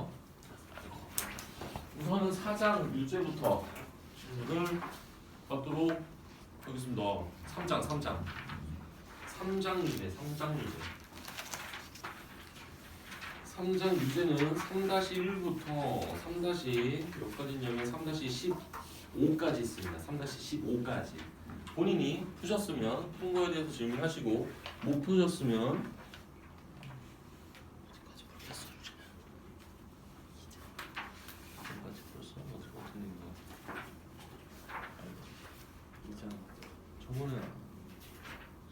볼게요. 우선은 사장 유제부터 질문을 받도록 하겠습니다. 3장 유제. 3장 유제는 3-1부터 3- 몇 가지냐면 3-15까지 있습니다. 3-15까지. 본인이 푸셨으면 푼 거에 대해서 질문하시고 못 푸셨으면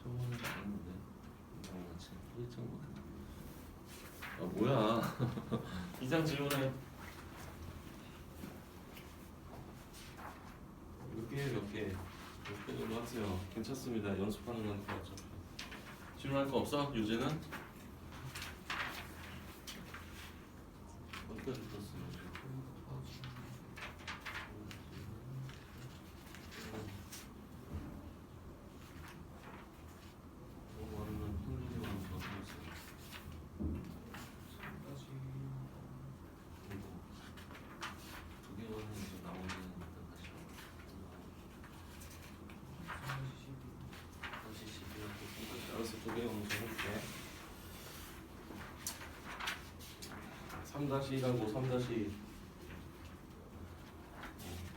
저번에 봤는데 이장 아 뭐야 2장 질문에 몇 개 정도 하세요. 괜찮습니다. 연습하는 거니까 어차피. 질문할 거 없어? 유제는? 어디까지 풀었어요? 두개 먼저 해볼게. 3-1하고 3-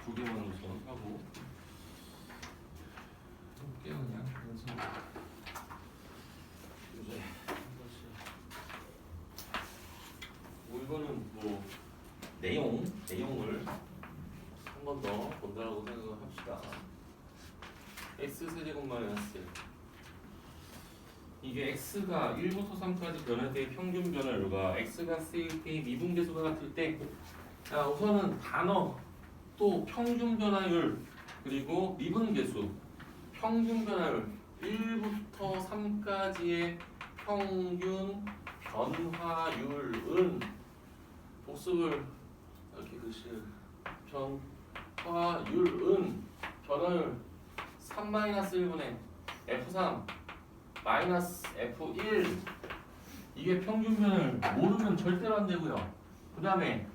두 개만 우선 하고 해볼게요. 그냥 연습. 이제 3- 이거는 뭐 내용을 한 번 더 본다라고 생각을 합시다. x 세제곱 마이너스 이게 x가 1부터 3까지 변할 때의 평균 변화율과 x가 쓰일 때의 미분계수가 같을 때 자, 우선은 단어 또 평균 변화율 그리고 미분계수 평균 변화율 1부터 3까지의 평균 변화율은 복습을 이렇게 글씨 변화율은 변화율 3-1분의 F3 마이너스 F1 이게 평균 변화율 모르면 절대로 안 되고요. 그 다음에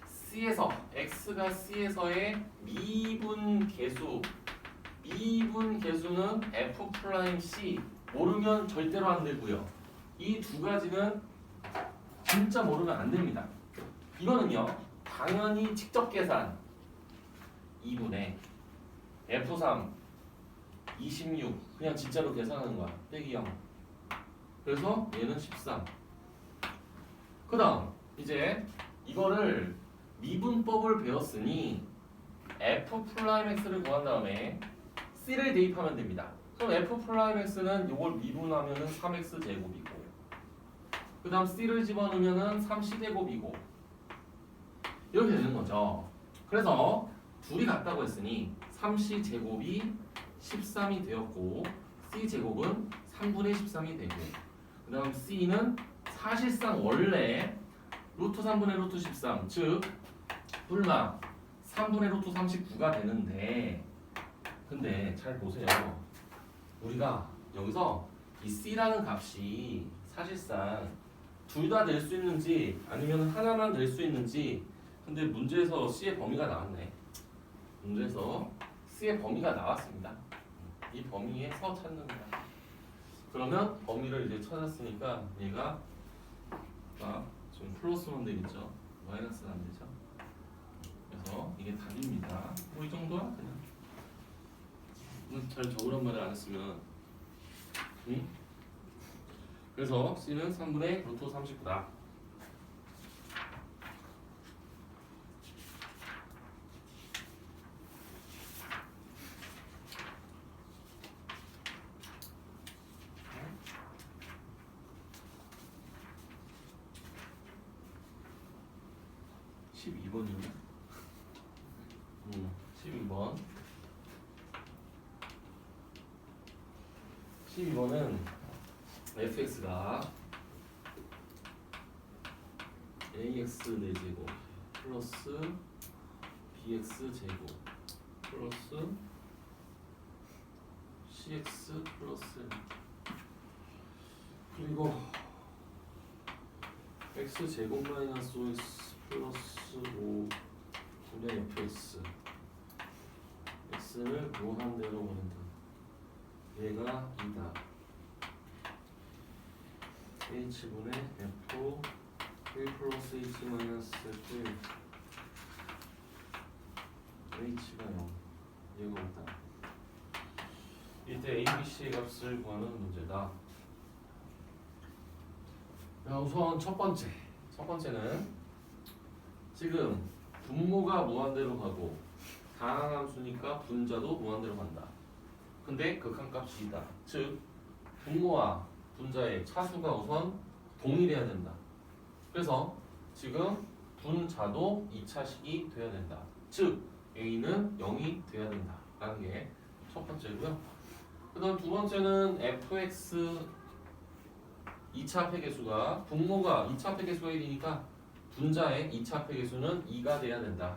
C에서 X가 C에서의 미분 계수는 F 프라임 C 모르면 절대로 안 되고요. 이 두 가지는 진짜 모르면 안 됩니다. 이거는요 당연히 직접 계산 2분의 F3 26 그냥 진짜로 계산하는 거야. 빼기 0. 그래서 얘는 13. 그 다음 이제 이거를 미분법을 배웠으니 f 프라임 x를 구한 다음에 c를 대입하면 됩니다. 그럼 f 프라임 x는 이걸 미분하면은 3x 제곱이고 그 다음 c를 집어넣으면은 3c 제곱이고 이렇게 되는 거죠. 그래서 둘이 같다고 했으니 3c 제곱이 13이 되었고 C제곱은 3분의 13이 되고 그 다음 C는 사실상 원래 루트 3분의 루트 13 즉 불마 3분의 루트 39가 되는데 근데 잘 보세요. 우리가 여기서 이 C라는 값이 사실상 둘 다 낼 수 있는지 아니면 하나만 낼 수 있는지 근데 문제에서 C의 범위가 나왔네. 문제에서 C의 범위가 나왔습니다. 이 범위에서 찾는 거야. 그러면 범위를 이제 찾았으니까 얘가 좀 플러스만 되겠죠. 마이너스는 안 되죠. 그래서 이게 답입니다. 뭐 이 정도야 그냥. 잘 적으란 말을 안 했으면. 응? 그래서 C는 3분의 루트 39다. (12번이네) 12번 12번은 fx가 ax 4제곱 플러스 bx 제곱 플러스 cx 플러스 그리고 x제곱 마이너스 5x 플러스 5 분의 fx x를 무한대로 보낸다. 얘가 2다. h분의 f 1 플러스 h 마이너스 f h가 0 얘가 5다. 이때 a, b, c의 값을 구하는 문제다. 자, 우선 첫 번째는 지금 분모가 무한대로 가고 다항함수니까 분자도 무한대로 간다. 근데 극한값이 있다. 즉 분모와 분자의 차수가 우선 동일해야 된다. 그래서 지금 분자도 2차식이 돼야 된다. 즉 a는 0이 돼야 된다 라는 게 첫 번째고요. 그 다음 두 번째는 fx 2차 합해계수가 분모가 2차 합해계수가 1이니까 분자의 2차 합해계수는 2가 돼야 된다.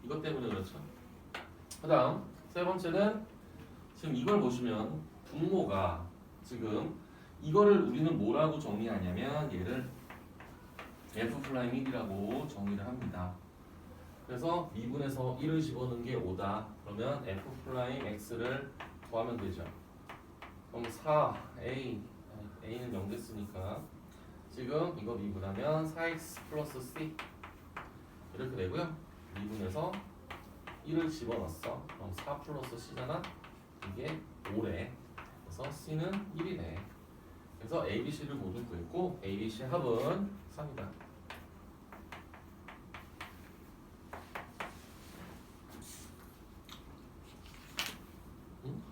이것 때문에 그렇죠. 그 다음 세 번째는 지금 이걸 보시면 분모가 지금 이거를 우리는 뭐라고 정리하냐면 얘를 f'1이라고 정리를 합니다. 그래서 미분에서 1을 집어넣은 게 5다. 그러면 f'x를 구하면 되죠. 그럼 4a a는 0 됐으니까 지금 이거 미분하면 4x 플러스 c 이렇게 되고요. 미분해서 1을 집어넣었어. 그럼 4 플러스 c잖아. 이게 5래. 그래서 c는 1이래. 그래서 a, b, c를 모두 구했고 a, b, c 합은 3이다.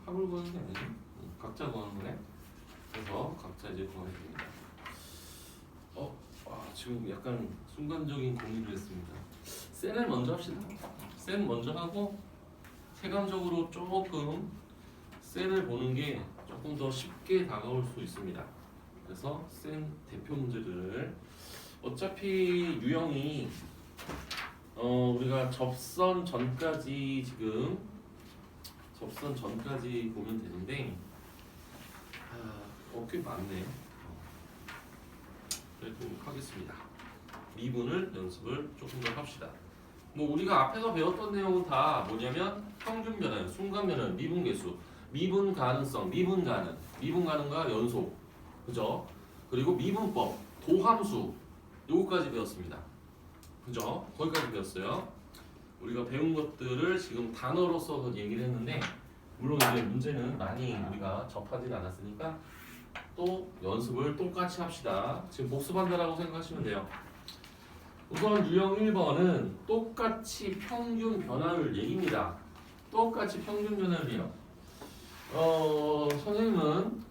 합을 구하는 게 아니지. 각자 구하는 거네. 그래서 각자 이제 구하면 됩니다. 지금 약간 순간적인 고민을 했습니다. 셀을 먼저 합시다. 셀 먼저 하고 체감적으로 조금 셀을 보는 게 조금 더 쉽게 다가올 수 있습니다. 그래서 셀 대표 문제들을 어차피 유형이 우리가 접선 전까지 보면 되는데 꽤 많네. 그래도 하겠습니다. 미분을 연습을 조금 더 합시다. 뭐 우리가 앞에서 배웠던 내용은 다 뭐냐면 평균 변화, 순간 변화, 미분 계수, 미분 가능성, 미분 가능과 연속, 그죠? 그리고 미분법, 도함수 요거까지 배웠습니다. 그죠? 거기까지 배웠어요. 우리가 배운 것들을 지금 단어로서 얘기를 했는데 물론 이제 문제는 많이 우리가 접하진 않았으니까 또 연습을 똑같이 합시다. 지금 복습한다라고 생각하시면 돼요. 우선 유형 1번은 똑같이 평균 변화율 얘기입니다. 똑같이 평균 변화율이요. 선생님은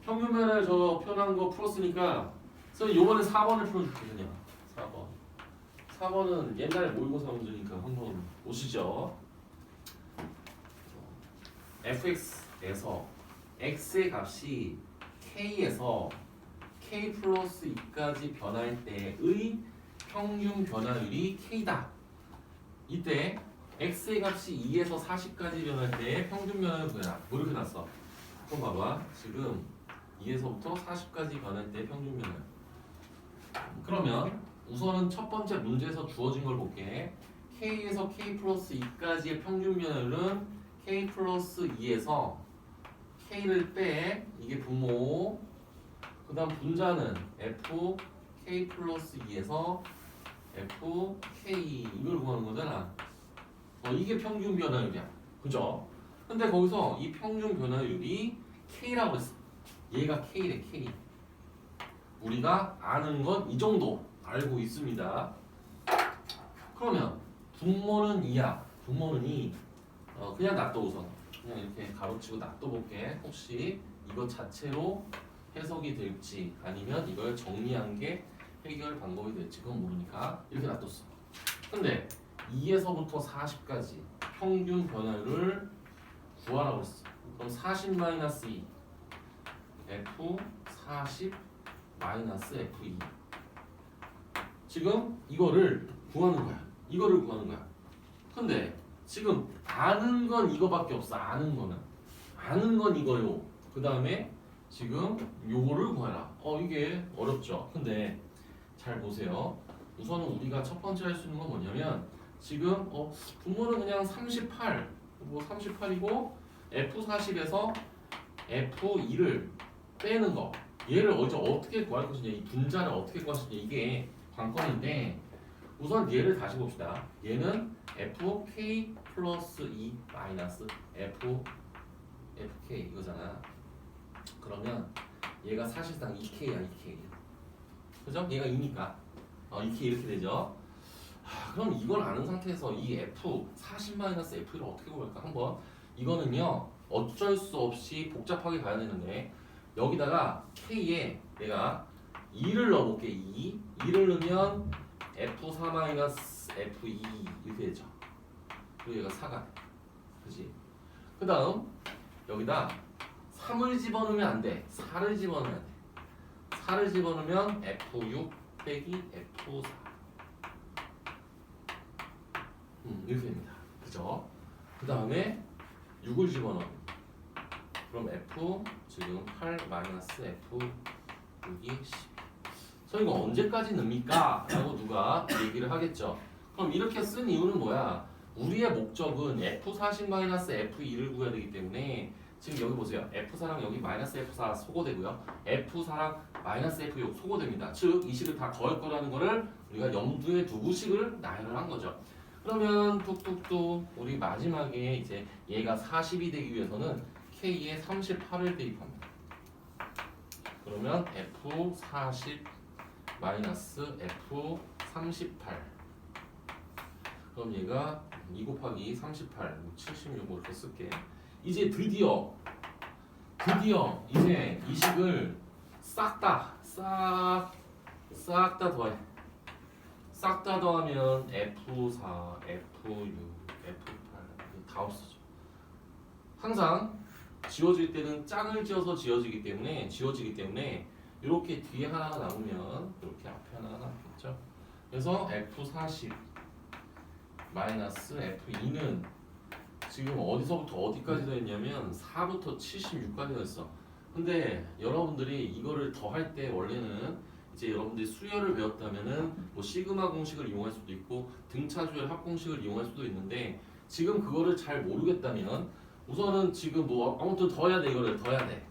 평균 변화율 저 표현한 거 풀었으니까 선생님 요번에 4번을 풀어줄게 그냥. 4번은 옛날에 모의고사 문제니까 한번 보시죠. fx에서 x의 값이 k에서 k 플러스 2까지 변할 때의 평균 변화율이 k다. 이때 x의 값이 2에서 40까지 변할 때의 평균 변화율 구해라. 뭐 이렇게 났어. 그럼 봐봐. 지금 2에서부터 40까지 변할 때 평균 변화율. 그러면 우선은 첫 번째 문제에서 주어진 걸 볼게. k에서 k 플러스 2까지의 평균 변화율은 k 플러스 2에서 k를 빼. 이게 분모. 그 다음 분자는 f k 플러스 2에서 f k 이걸 구하는 거잖아. 이게 평균 변화율이야. 그죠? 근데 거기서 이 평균 변화율이 k라고 했어. 얘가 k래, k. 우리가 아는 건 이 정도 알고 있습니다. 그러면 분모는 2야. 분모는 2. 그냥 놔둬 우선. 그냥 이렇게 가로치고 놔둬볼게. 혹시 이거 자체로 해석이 될지 아니면 이걸 정리한 게 해결 방법이 될지 그건 모르니까 이렇게 놔뒀어. 근데 2에서부터 40까지 평균 변화율을 구하라고 했어. 그럼 40-2 f 40 마이너스 f2 지금 이거를 구하는 거야. 근데 지금 아는 건 이거밖에 없어. 아는 건 이거요. 그 다음에 지금 요거를 구해라. 이게 어렵죠. 근데 잘 보세요. 우선은 우리가 첫 번째 할 수 있는 건 뭐냐면 지금 분모는 그냥 38, 뭐 38이고 F40에서 F2를 빼는 거. 얘를 어떻게 구할 것이냐, 이 분자를 어떻게 구할 것이냐, 이게 관건인데 우선 얘를 다시 봅시다. 얘는 FK 플러스 2 마이너스 FK 이거잖아. 그러면 얘가 사실상 2K야, 2K. 그죠? 얘가 2니까 2K 이렇게 되죠. 그럼 이걸 아는 상태에서 이 F 40-F를 어떻게 구할까? 한번 이거는요 어쩔 수 없이 복잡하게 가야 되는데 여기다가 K에 내가 2를 넣어볼게. 2를 넣으면 F4-F2 이렇게 되죠. 그리고 얘가 4가 돼. 그치? 그 다음 여기다 3을 집어넣으면 안 돼. 4를 집어넣어야 돼. 4를 집어넣으면 F6 빼기 F4 이렇게 됩니다. 그죠? 그 다음에 6을 집어넣어. 그럼 F 지금 8 마이너스 F 6이 10. 이거 언제까지 넣습니까? 라고 누가 얘기를 하겠죠. 그럼 이렇게 쓴 이유는 뭐야? 우리의 목적은 F40-F2를 구해야 되기 때문에 지금 여기 보세요. F4랑 여기 마이너스 F4 소거되고요. F4랑 마이너스 F6 소거됩니다. 즉 이 식을 다 더할 거라는 거를 우리가 염두에 두고 식을 나열을 한 거죠. 그러면 뚝뚝뚝 우리 마지막에 이제 얘가 40이 되기 위해서는 K에 38을 대입합니다. 그러면 F40 마이너스 F38. 그럼 얘가 2 곱하기 38, 76 이렇게 쓸게. 이제 드디어 이제 이 식을 싹 다 더해. 싹 다 더하면 F4, F6, F8 다 없어져. 항상 지워질 때는 짝을 지어서 지워지기 때문에 이렇게 뒤에 하나가 남으면 이렇게 앞에 하나가 남겠죠. 그래서 F40 마이너스 F2는 지금 어디서부터 어디까지 더했냐면 4부터 76까지 더했어. 근데 여러분들이 이거를 더할 때 원래는 이제 여러분들이 수열을 배웠다면은 뭐 시그마 공식을 이용할 수도 있고 등차수열 합공식을 이용할 수도 있는데 지금 그거를 잘 모르겠다면 우선은 지금 뭐 아무튼 더해야 돼. 이거를 더해야 돼.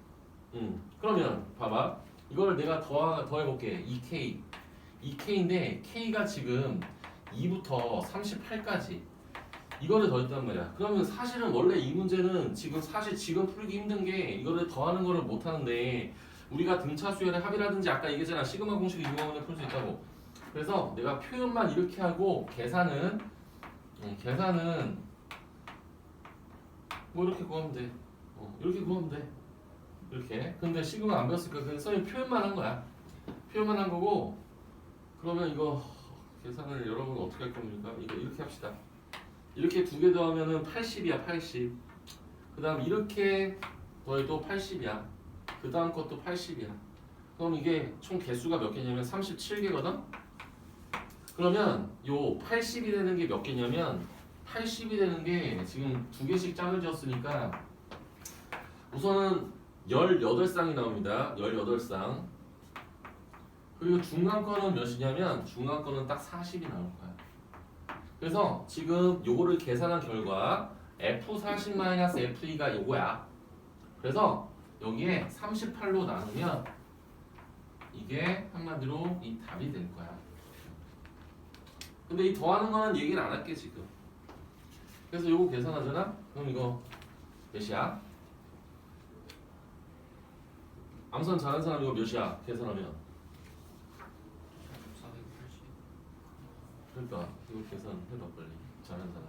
그러면 봐봐. 이거를 내가 더해볼게. 2K인데 K가 지금 2부터 38까지 이거를 더했단 말이야. 그러면 사실은 원래 이 문제는 지금 풀기 힘든 게 이거를 더하는 거를 못 하는데 우리가 등차수열의 합이라든지 아까 얘기했잖아. 시그마 공식을 이용하면 풀 수 있다고. 그래서 내가 표현만 이렇게 하고 계산은 뭐 이렇게 구하면 돼. 이렇게 구하면 돼. 이렇게. 근데 시그마 안 배웠으니까 그냥 선생님 표현만 한 거야. 표현만 한 거고. 그러면 이거 계산을 여러분 어떻게 할 겁니까? 이거 이렇게 합시다. 이렇게 두 개 더하면은 80이야, 80. 그 다음 이렇게 더해도 80이야. 그 다음 것도 80이야. 그럼 이게 총 개수가 몇 개냐면 37개거든? 그러면 요 80이 되는 게 몇 개냐면 80이 되는 게 지금 두 개씩 짝을 지었으니까 우선은 18쌍이 나옵니다. 18쌍. 그리고 중간 거는 몇이냐면 중간 거는 딱 40이 나올 거야. 그래서 지금 요거를 계산한 결과 F40-F2가 요거야. 그래서 여기에 38로 나누면 이게 한마디로 이 답이 될 거야. 근데 이 더하는 거는 얘기를 안 할게 지금. 그래서 요거 계산하잖아? 그럼 이거 몇이야? 암산 잘하는 사람 이거 몇이야? 계산하면. 그러니까 이거 계산해봐 빨리. 잘하는 사람.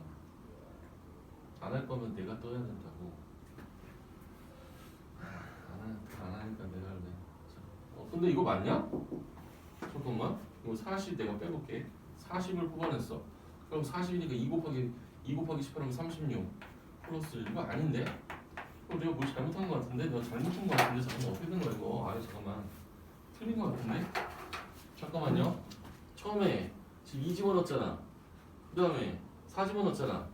안 할 거면 내가 떠야 된다고. 안 하니까 내가 할래. 근데 이거 맞냐? 잠깐만. 이거 40 내가 빼볼게. 40을 뽑아냈어. 그럼 40이니까 2 곱하기 18하면 36 플러스 이거 아닌데? 내가 뭘 잘못한 거 같은데? 내가 잘못한 거 같은데? 잠깐만 어떻게 된 거야 이거? 잠깐만 틀린 거 같은데? 잠깐만요. 처음에 지금 2 집어넣었잖아. 그 다음에 4 집어넣었잖아.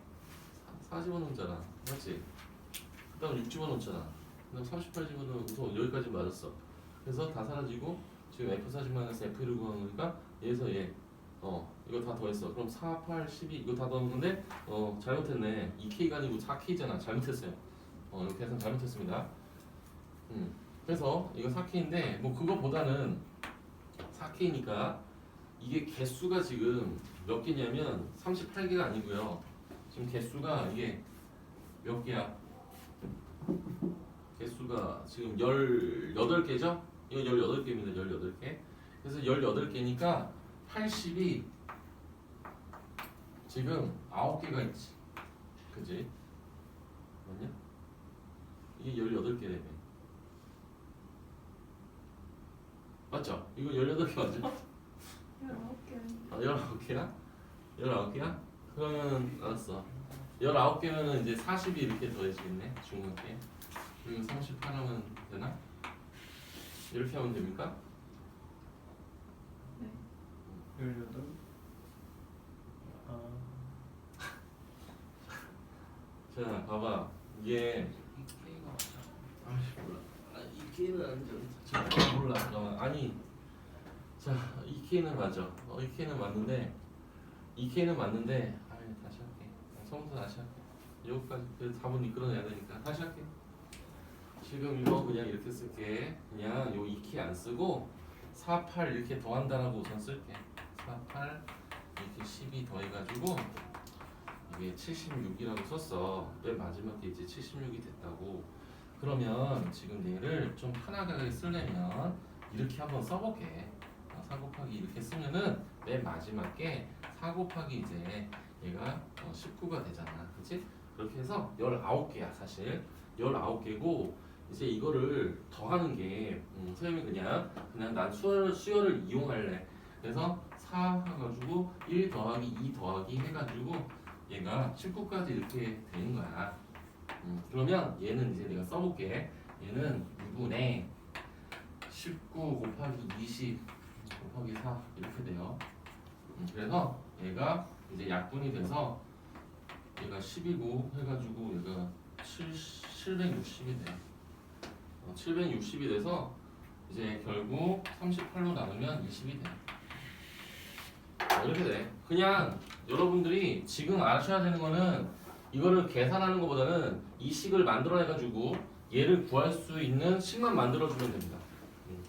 4 집어넣었잖아. 맞지? 그 다음에 6 집어넣었잖아. 그다음 38 집어넣으면 우선 여기까지 맞았어. 그래서 다 사라지고 지금 F40 마이너스 F를 구하는 거니까 얘에서 얘 이거 다 더했어. 그럼 4, 8, 12 이거 다 더했는데 잘못했네. 2K가 아니고 4K잖아. 잘못했어요. 이렇게 해서 잘못했습니다. 그래서 이거 4K인데 뭐 그거보다는 4K니까 이게 개수가 지금 몇 개냐면 38개가 아니고요. 지금 개수가 이게 몇 개야? 개수가 지금 18개죠? 이거 18개입니다. 18개. 그래서 18개니까 80이 지금 9개가 있지. 그지? 맞냐? 이게 18개라며. 맞죠? 이거 18개 맞죠? 19개야? 19개야? 그러면 알았어. 19개면은 이제 40이 이렇게 더해지겠네. 중간께. 그리고 38 하면 되나? 이렇게 하면 됩니까? 네. 18. 자, 봐봐. 이게 K가 맞아. 아씨 몰라. 이 K는 안 몰라. 잠깐만. 아니. 자, 이 K는 맞아. 이 K는 맞는데 이 K는 맞는데 다시 할게. 처음부터 다시 할게. 여기까지 그래도 답은 이끌어내야 되니까 다시 할게. 지금 이거 그냥 이렇게 쓸게. 그냥 요 2K 안 쓰고 4, 8 이렇게 더한다라고 우선 쓸게. 4, 8 이렇게 12 더해가지고 이게 76이라고 썼어. 맨 마지막에 이제 76이 됐다고. 그러면 지금 얘를 좀 편하게 쓰려면 이렇게 한번 써볼게. 4 곱하기 이렇게 쓰면은 맨 마지막에 4 곱하기 이제 얘가 19가 되잖아. 그치? 그렇게 해서 19개야 사실. 19개고 이제 이거를 더하는 게 선생님이 그냥 난 수열을 이용할래. 그래서 4 해가지고 1 더하기 2 더하기 해가지고 얘가 19까지 이렇게 되는 거야. 그러면 얘는 이제 내가 써볼게. 얘는 6분의 19 곱하기 20 곱하기 4 이렇게 돼요. 그래서 얘가 이제 약분이 돼서 얘가 10이고 해가지고 얘가 760이 돼. 760이 돼서 이제 결국 38로 나누면 20이 돼. 이렇게 돼. 그냥 여러분들이 지금 아셔야 되는 거는 이거를 계산하는 것보다는 이 식을 만들어내가지고 얘를 구할 수 있는 식만 만들어주면 됩니다.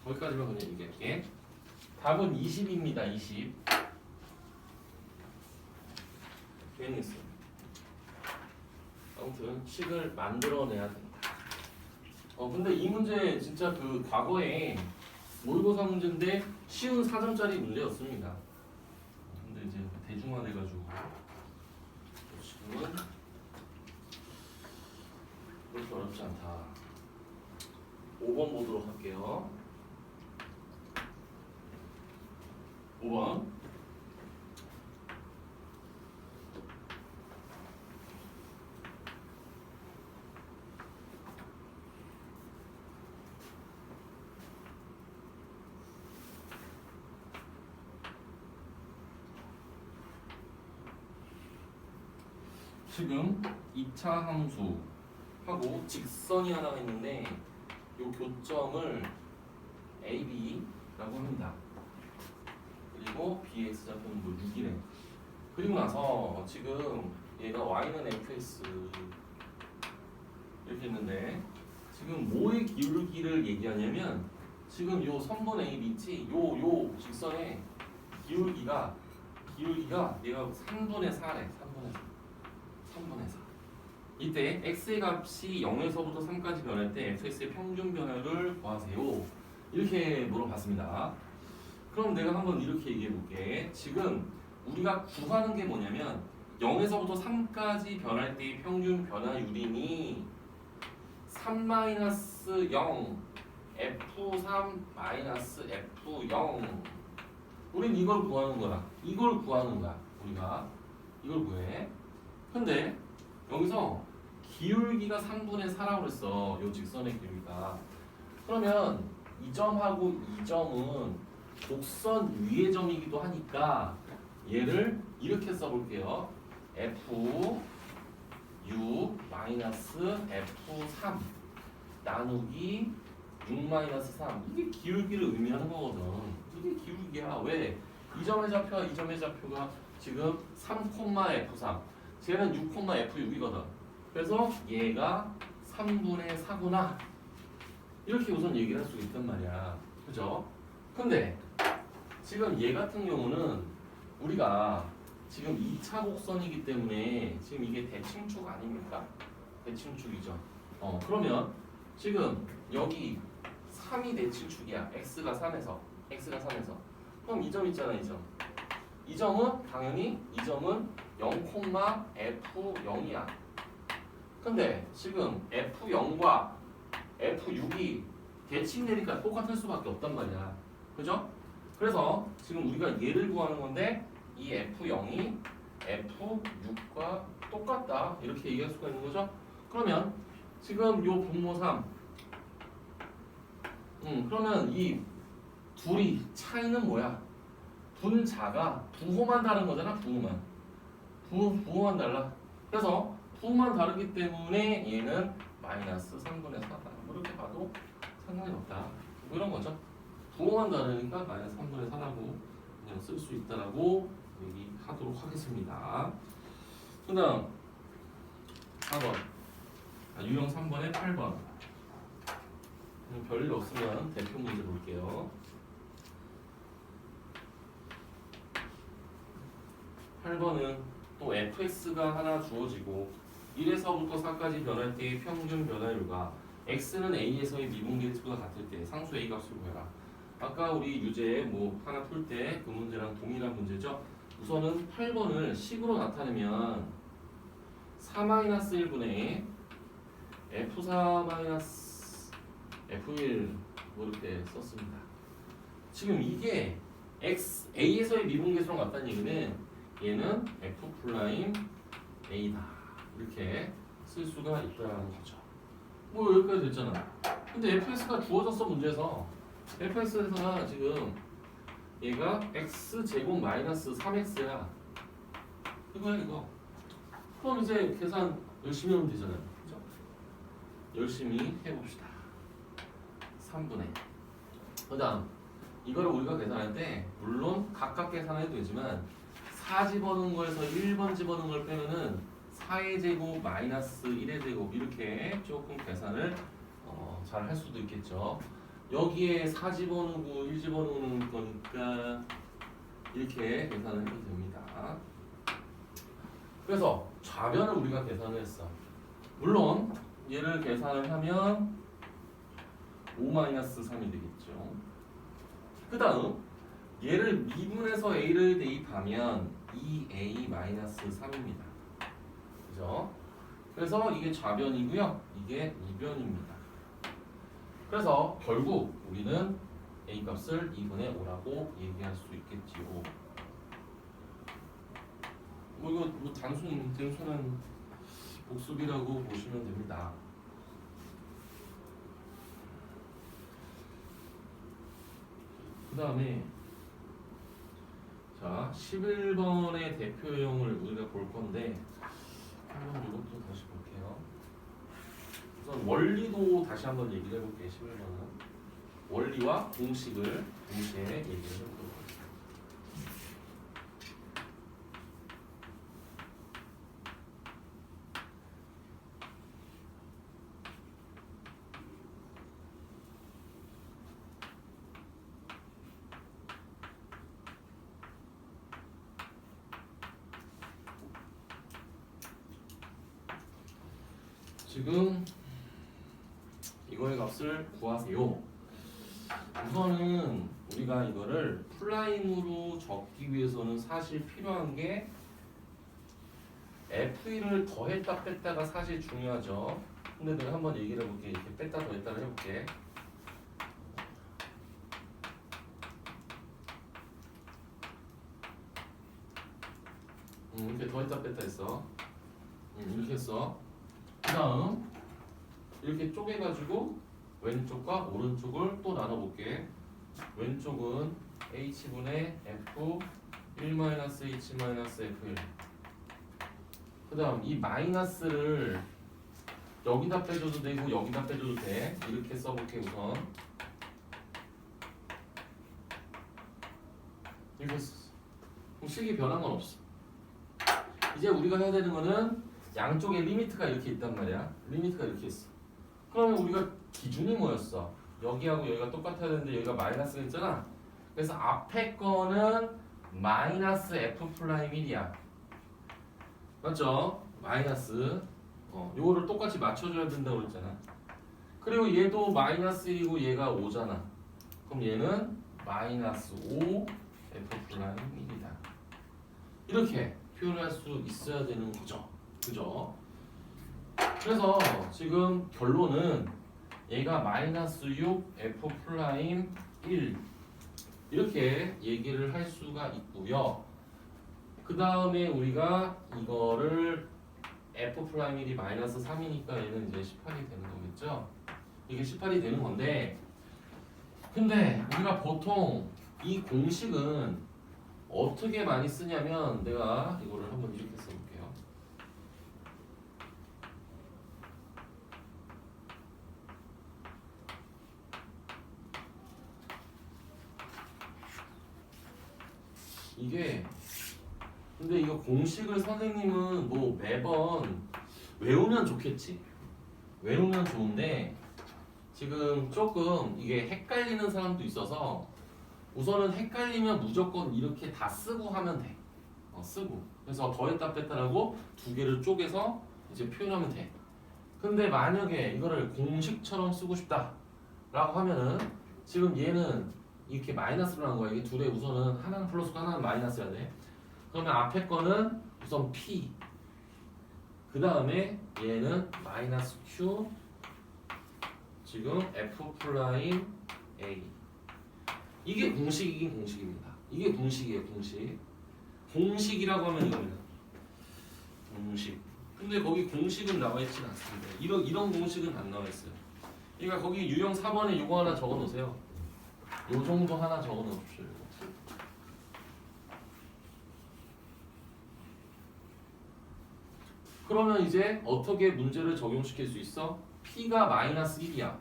거기까지만 그냥 얘기할게. 답은 20입니다. 20. 괜히 했어. 아무튼 식을 만들어내야 된다. 근데 이 문제 진짜 그 과거에 모의고사 문제인데 쉬운 4점짜리 문제였습니다. 근데 이제 대중화돼가지고 지금은 그렇게 어렵지 않다. 5번 보도록 할게요. 5번. 지금 2차 함수하고 직선이 하나가 있는데 이 교점을 AB라고 합니다. 그리고 BX 좌표는 뭐 6이래. 그리고 나서 지금 얘가 Y는 FS 이렇게 있는데 지금 뭐의 기울기를 얘기하냐면 지금 요 선분 AB 있지? 요 직선의 기울기가 얘가 3분의 4래. 3분의 4. 이때 x의 값이 0에서부터 3까지 변할 때 fx의 평균 변화를 구하세요. 이렇게 물어봤습니다. 그럼 내가 한번 이렇게 얘기해 볼게. 지금 우리가 구하는 게 뭐냐면 0에서부터 3까지 변할 때의 평균 변화율이니 3-0 F3-F0 우린 이걸 구하는 거야. 우리가 이걸 구해. 근데 여기서 기울기가 3분의 4라고 그랬어. 요 직선의 기울기가. 그러면 이 점하고 이 점은 곡선 위의 점이기도 하니까 얘를 이렇게 써볼게요. F6 마이너스 F3. 나누기 6-3 이게 기울기를 의미하는 거거든. 이게 기울기야. 왜? 이 점의 좌표와 이 점의 좌표가 지금 3,F3 쟤는 6,F6이거든. 그래서 얘가 3분의 4구나 이렇게 우선 얘기를 할 수 있단 말이야. 그죠? 근데 지금 얘 같은 경우는 우리가 지금 2차 곡선이기 때문에 지금 이게 대칭축 아닙니까? 대칭축이죠. 그러면 지금 여기 3이 대칭축이야. x가 3에서 그럼 이 점 있잖아. 이 점은 당연히 이 점은 0,F0이야. 근데 지금 F0과 F6이 대칭되니까 똑같을 수밖에 없단 말이야. 그죠? 그래서 지금 우리가 얘를 구하는 건데 이 F0이 F6과 똑같다 이렇게 얘기할 수가 있는 거죠. 그러면 지금 요 분모 3 그러면 이 둘이 차이는 뭐야? 분자가 부호만 다른 거잖아. 부호만 달라. 그래서 부호만 다르기 때문에 얘는 마이너스 3분의 4다 이렇게 봐도 상관이 없다 뭐 이런 거죠. 부호만 다르니까 마이너스 3분의 4라고 그냥 쓸 수 있다라고 얘기하도록 하겠습니다. 그 다음 4번 유형 3번에 8번 별일 없으면 대표 문제 볼게요. 8번은 또 fx가 하나 주어지고 1에서부터 4까지 변할 때의 평균 변화율과 x는 a에서의 미분계수가 같을 때 상수 a 값을 구해라. 아까 우리 유제 뭐 하나 풀 때 그 문제랑 동일한 문제죠. 우선은 8번을 식으로 나타내면 4-1분의 f4-f1 뭐 이렇게 썼습니다. 지금 이게 x a에서의 미분계수랑 같다는 얘기는 얘는 f 프라임 a다 이렇게 쓸 수가 있다는 거죠. 뭐 여기까지 됐잖아. 근데 fx가 주어졌어 문제에서. fx에서가 지금 얘가 x 제곱 마이너스 3x야. 이거야 이거. 그럼 이제 계산 열심히 하면 되잖아요. 그죠? 열심히 해봅시다. 3분의 그 다음 이거를 우리가 계산할 때 물론 각각 계산해도 되지만 4 집어넣은 거에서 1번 집어넣은 걸 빼면은 4의 제곱 마이너스 1의 제곱 이렇게 조금 계산을 잘 할 수도 있겠죠. 여기에 4 집어넣고 1 집어넣는 거니까 이렇게 계산을 해도 됩니다. 그래서 좌변을 우리가 계산을 했어. 물론 얘를 계산을 하면 5-3이 되겠죠. 그 다음 얘를 미분해서 a를 대입하면 2a-3입니다. 그죠? 그래서 이게 좌변이고요. 이게 우변입니다. 그래서 결국 우리는 a 값을 2분의 5라고 얘기할 수 있겠지요. 뭐 이거 뭐 단순한 복습이라고 보시면 됩니다. 그 다음에 자 11번의 대표형을 우리가 볼 건데 한번 이것도 다시 볼게요. 우선 원리도 다시 한번 얘기를 해볼게요. 11번은 원리와 공식을 동시에 얘기를 해보도록 하겠습니다. 지금 이거의 값을 구하세요. 우선은 우리가 이거를 플라임으로 적기 위해서는 사실 필요한 게 F1을 더했다 뺐다가 사실 중요하죠. 근데 내가 한번 얘기를 해볼게. 이렇게 뺐다 더했다를 해볼게. 이렇게 더했다 뺐다 했어. 이렇게 했어. 그 다음 이렇게 쪼개가지고 왼쪽과 오른쪽을 또 나눠볼게. 왼쪽은 h분의 f 1-h-f1. 그 다음 이 마이너스를 여기다 빼줘도 되고 여기다 빼줘도 돼. 이렇게 써볼게 우선. 이렇게 썼어. 그럼 식이 변한 건 없어. 이제 우리가 해야 되는 거는 양쪽에 리미트가 이렇게 있단 말이야. 리미트가 이렇게 있어. 그러면 우리가 기준이 뭐였어? 여기하고 여기가 똑같아야 되는데 여기가 마이너스가 있잖아. 그래서 앞에 거는 마이너스 f 프라임 1이야. 맞죠? 마이너스. 요거를 똑같이 맞춰줘야 된다고 그랬잖아. 그리고 얘도 마이너스 1이고 얘가 5잖아. 그럼 얘는 마이너스 5 f 프라임 1이다. 이렇게 표현할 수 있어야 되는 거죠. 그죠? 그래서 지금 결론은 얘가 마이너스 6 f 프라임 1 이렇게 얘기를 할 수가 있고요. 그 다음에 우리가 이거를 f 프라임 1이 마이너스 3이니까 얘는 이제 18이 되는 거겠죠? 이게 18이 되는 건데, 근데 우리가 보통 이 공식은 어떻게 많이 쓰냐면, 내가 이거를 한번 이렇게 써볼게요. 이게 근데 이거 공식을 선생님은 뭐 매번 외우면 좋겠지. 외우면 좋은데 지금 조금 이게 헷갈리는 사람도 있어서 우선은 헷갈리면 무조건 이렇게 다 쓰고 하면 돼. 쓰고. 그래서 더했다 뺐다라고 두 개를 쪼개서 이제 표현하면 돼. 근데 만약에 이거를 공식처럼 쓰고 싶다 라고 하면은 지금 얘는 이렇게 마이너스로 나온 거야. 이게 둘의 우선은 하나는 플러스고 하나는 마이너스여야 돼. 그러면 앞에 거는 우선 P, 그 다음에 얘는 마이너스 Q, 지금 F 프라임 A. 이게 공식이긴 공식입니다. 이게 공식이에요, 공식. 공식이라고 하면 이겁니다. 공식. 근데 거기 공식은 나와 있지는 않습니다. 이런 공식은 안 나와 있어요. 그러니까 거기 유형 4번에 요거 하나 적어 놓으세요. 요 정도 하나 적어 놓으십시오. 그러면 이제 어떻게 문제를 적용시킬 수 있어? P가 마이너스 1이야.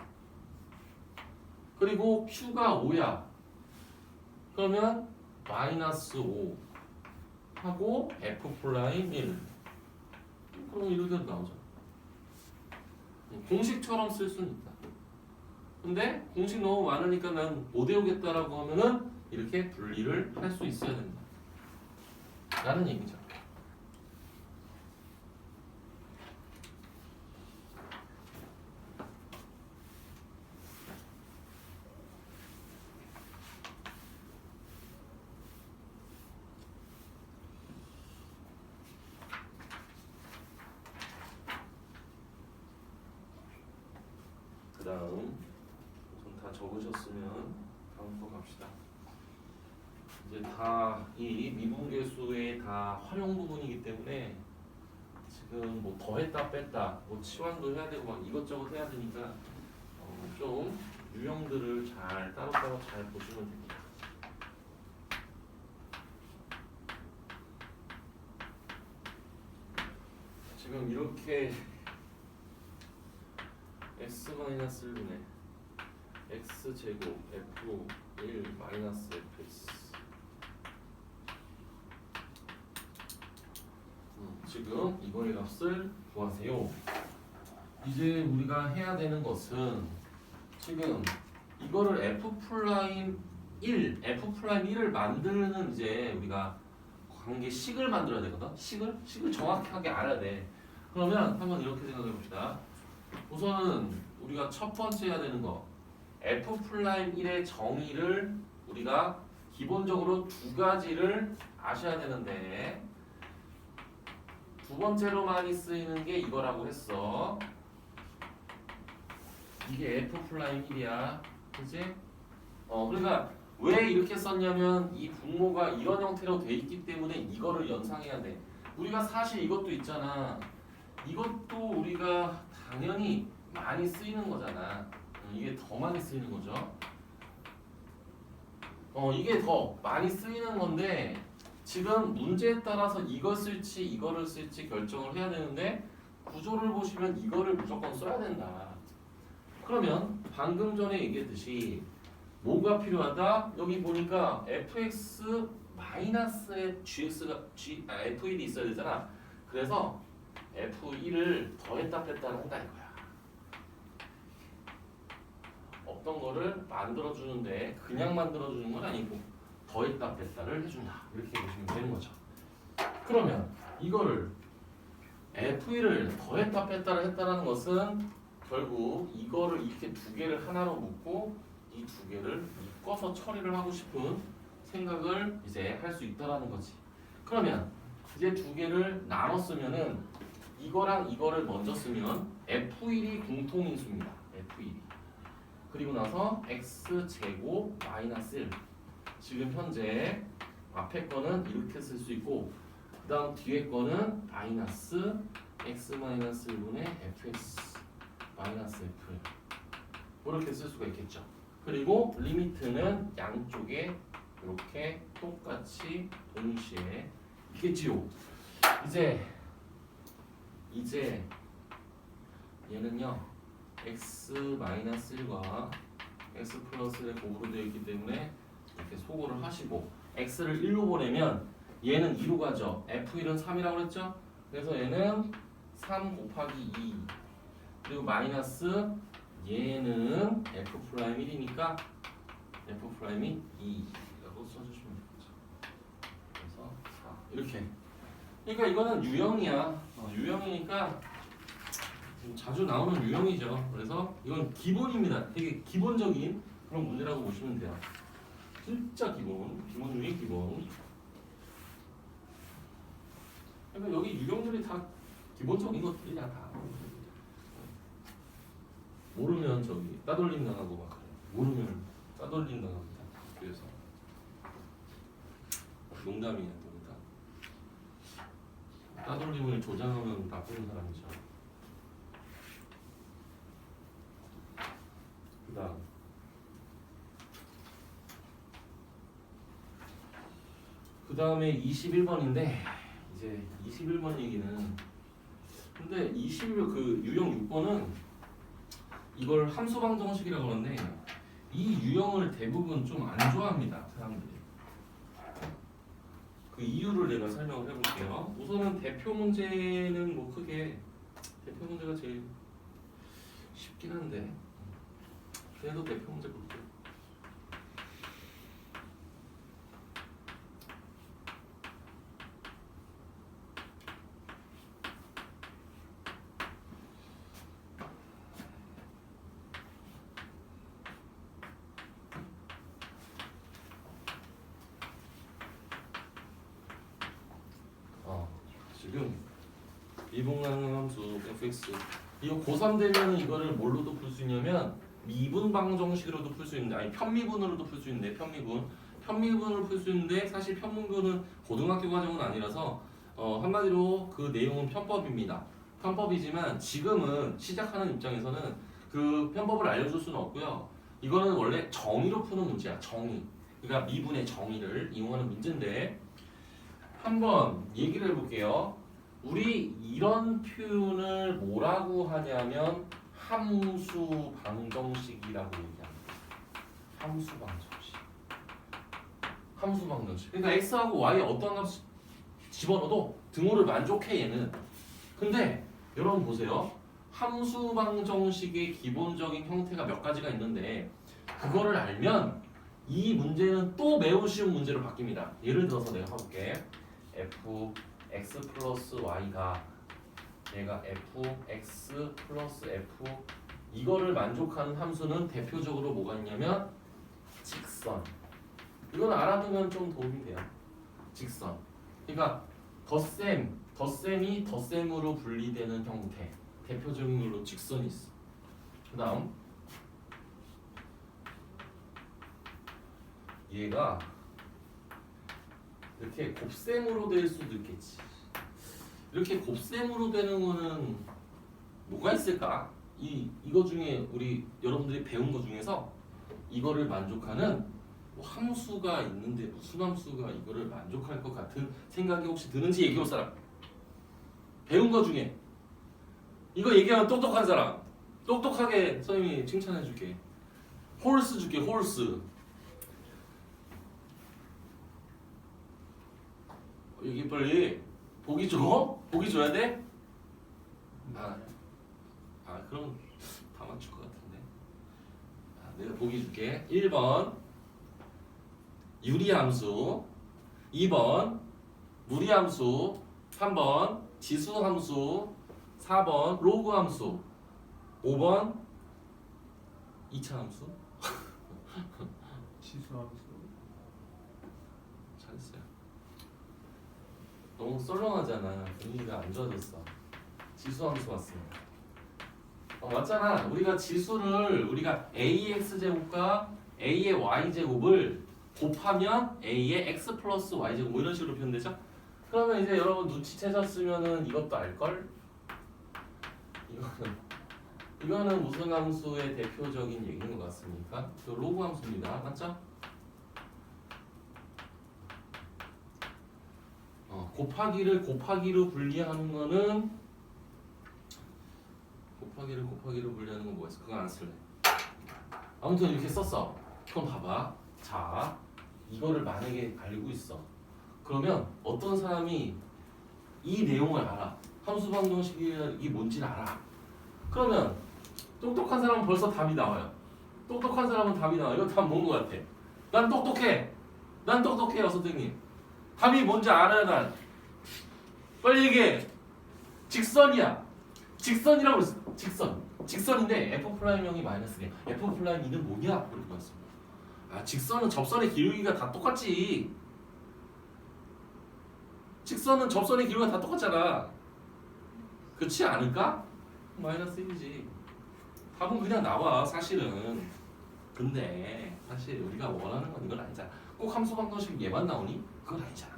그리고 Q가 5야. 그러면 마이너스 5 하고 F 프라임 1. 그럼 이렇게 나오잖아. 공식처럼 쓸 수는 있다. 근데 공식 너무 많으니까 난 못 외우겠다라고 하면은 이렇게 분리를 할 수 있어야 된다. 라는 얘기죠. 그 다음 우선 다 적으셨으면 다음 거 갑시다. 이제 다 이 미분계수의 다 활용 부분이기 때문에 지금 뭐 더했다 뺐다 뭐 치환도 해야 되고 막 이것저것 해야 되니까 좀 유형들을 잘 따로따로 잘 보시면 됩니다. 지금 이렇게 x-1분의 x제곱 f1 마이너스 fx 지금 이거의 값을 구하세요. 이제 우리가 해야 되는 것은 지금 이거를 f'1, f'1을 만드는 이제 우리가 관계식을 만들어야 되거든. 식을 정확하게 알아야 돼. 그러면 한번 이렇게 생각해 봅시다. 우선은 우리가 첫 번째 해야 되는 거 f'1의 정의를 우리가 기본적으로 두 가지를 아셔야 되는데 두 번째로 많이 쓰이는 게 이거라고 했어. 이게 f'1이야. 그치? 그러니까 왜 이렇게 썼냐면 이 분모가 이런 형태로 돼 있기 때문에 이거를 연상해야 돼. 우리가 사실 이것도 있잖아. 이것도 우리가 당연히 많이 쓰이는 거잖아. 이게 더 많이 쓰이는 거죠. 이게 더 많이 쓰이는 건데 지금 문제에 따라서 이거 쓸지 이거를 쓸지 결정을 해야 되는데 구조를 보시면 이거를 무조건 써야 된다. 그러면 방금 전에 얘기했듯이 뭐가 필요하다? 여기 보니까 fx 마이너스에 f1이 있어야 되잖아. 그래서 f1을 더했다 뺐다를 한다 이거야. 없던 거를 만들어주는데 그냥 만들어주는 건 아니고 더했다 뺐다를 해준다. 이렇게 보시면 되는 거죠. 그러면 이거를 f1을 더했다 뺐다를 했다는 것은 결국 이거를 이렇게 두 개를 하나로 묶고 이 두 개를 묶어서 처리를 하고 싶은 생각을 이제 할 수 있다라는 거지. 그러면 이제 두 개를 나눠 쓰면은 이거랑 이거를 먼저 쓰면 f1이 공통인수입니다. f1이. 그리고 나서 x제곱 마이너스 1. 지금 현재 앞에 거는 이렇게 쓸 수 있고 그 다음 뒤에 거는 마이너스 x 마이너스 1분의 fx 마이너스 f 이렇게 쓸 수가 있겠죠. 그리고 리미트는 양쪽에 이렇게 똑같이 동시에 있겠지요. 이제 얘는요 x 마이너스 1과 x 플러스 1의 곱으로 되어 있기 때문에 이렇게 소거를 하시고 x를 1로 보내면 얘는 2로 가죠. f1은 3이라고 그랬죠. 그래서 얘는 3 곱하기 2 그리고 마이너스 얘는 f 프라임 1이니까 f 프라임이 2라고 써주시면 되겠죠. 그래서 4 이렇게. 그러니까 이거는 유형이야. 유형이니까 자주 나오는 유형이죠. 그래서 이건 기본입니다. 되게 기본적인 그런 문제라고 보시면 돼요. 진짜 기본 중에 기본. 그러니까 여기 유형들이 다 기본적인 것들이야 다. 모르면 저기 따돌림 당하고 막 그래. 모르면 따돌림 당합니다. 그래서 농담이야 농담. 따돌림을 조장하면 나쁜 사람이죠. 그다음 그다음에 21번인데 이제 21번 얘기는 근데 21번 그 유형 6번은 이걸 함수 방정식이라고 하는데 이 유형을 대부분 좀 안 좋아합니다 사람들이. 그 이유를 내가 설명을 해볼게요. 우선은 대표 문제는 뭐 크게 대표 문제가 제일 쉽긴 한데 그래도 대표 문제 볼게요. 지금 미분가능함수 fx 이거 고3 되면 이거를 뭘로도 풀 수 있냐면 미분 방정식으로도 풀 수 있는데 아니 편미분으로도 풀 수 있는데 편미분으로 풀 수 있는데 사실 편미분은 고등학교 과정은 아니라서 한마디로 그 내용은 편법입니다. 편법이지만 지금은 시작하는 입장에서는 그 편법을 알려줄 수는 없고요. 이거는 원래 정의로 푸는 문제야. 정의. 그러니까 미분의 정의를 이용하는 문제인데 한번 얘기를 해볼게요. 우리 이런 표현을 뭐라고 하냐면 함수 방정식이라고 얘기합니다. 함수 방정식. 함수 방정식. 그러니까 x하고 y에 어떤 값 집어넣어도 등호를 만족해 얘는. 근데 여러분 보세요. 함수 방정식의 기본적인 형태가 몇 가지가 있는데 그거를 알면 이 문제는 또 매우 쉬운 문제로 바뀝니다. 예를 들어서 내가 해볼게. fx 플러스 y가 얘가 fx 플러스 f 이거를 만족하는 함수는 대표적으로 뭐가 있냐면 직선. 이건 알아두면 좀 도움이 돼요. 직선. 그러니까 덧셈이 덧셈으로 분리되는 형태. 대표적인 걸로 직선이 있어. 그 다음 얘가 이렇게 곱셈으로 될 수도 있겠지. 이렇게 곱셈으로 되는 거는 뭐가 있을까? 이거 중에 우리 여러분들이 배운 거 중에서 이거를 만족하는 뭐 함수가 있는데 무슨 함수가 이거를 만족할 것 같은 생각이 혹시 드는지 얘기해 볼 사람. 배운 거 중에 이거 얘기하면 똑똑한 사람. 똑똑하게 선생님이 칭찬해줄게. 홀스 줄게, 홀스. 여기 빨리 보기 줘? 보기 줘야 돼? 그럼 다 맞출 것 같은데. 내가 보기 줄게. 1번 유리함수, 2번 무리함수, 3번 지수함수, 4번 로그함수, 5번 2차함수. 지수함수. 잘했어요. 너무 썰렁하잖아. 분위기가 안 좋아졌어. 지수함수 왔습니다. 맞잖아. 우리가 지수를 우리가 a의 x제곱과 a의 y제곱을 곱하면 a의 x 플러스 y제곱 뭐 이런 식으로 표현되죠? 그러면 이제 여러분 눈치채셨으면은 이것도 알걸? 이거는 무슨 함수의 대표적인 얘기인 것 같습니까? 그 로그 함수입니다. 맞죠? 곱하기를 곱하기로 분리하는 거는 곱하기를 분리하는 건 뭐가 있어? 그거 안 쓸래. 아무튼 이렇게 썼어. 그럼 봐봐. 자, 이거를 만약에 알고 있어. 그러면 어떤 사람이 이 내용을 알아. 함수 방정식이 뭔지를 알아. 그러면 똑똑한 사람은 벌써 답이 나와요. 똑똑한 사람은 답이 나와. 이거 답 뭔 것 같아? 난 똑똑해. 난 똑똑해요, 선생님. 답이 뭔지 알아요, 난. 빨리 얘기해. 직선이야. 직선이라고 그랬어. 직선인데 F'형이 마이너스네. F'는 뭐냐? 그렇게 봤습니다. 직선은 접선의 기울기가 다 똑같지. 직선은 접선의 기울기가 다 똑같잖아. 그렇지 않을까? 마이너스 1이지. 답은 그냥 나와, 사실은. 근데 사실 우리가 원하는 건 이건 아니잖아. 꼭 함수 방정식 얘만 나오니? 그건 아니잖아.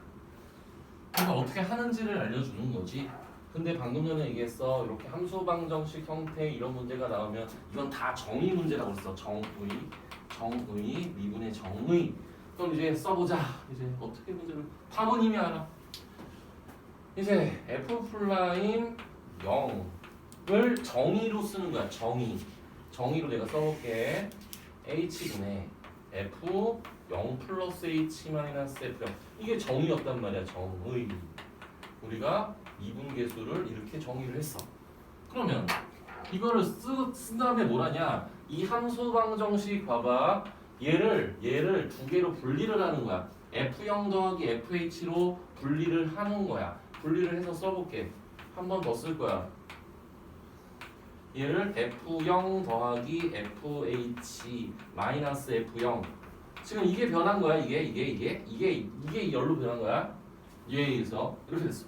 그러니까 어떻게 하는지를 알려주는 거지. 근데 방금 전에 얘기했어. 이렇게 함수 방정식 형태 이런 문제가 나오면 이건 다 정의 문제라고 했어. 정의, 미분의 정의. 그럼 이제 써보자. 이제 어떻게 문제를 답은 이미 알아. 이제 F' 0을 정의로 쓰는 거야. 정의로 내가 써볼게. H분의 F 0 플러스 H 마이너스 F0. 이게 정의였단 말이야. 정의. 우리가 미분계수를 이렇게 정의를 했어. 그러면 이거를 쓴 다음에 뭐라냐? 이 함수 방정식 봐봐. 얘를 두 개로 분리를 하는 거야. F0 더하기 FH로 분리를 하는 거야. 분리를 해서 써볼게. 한 번 더 쓸 거야. 얘를 F0 더하기 FH 마이너스 F0. 지금 이게 변한 거야. 이게 열로 변한 거야. 얘에 의해서 이렇게 됐어.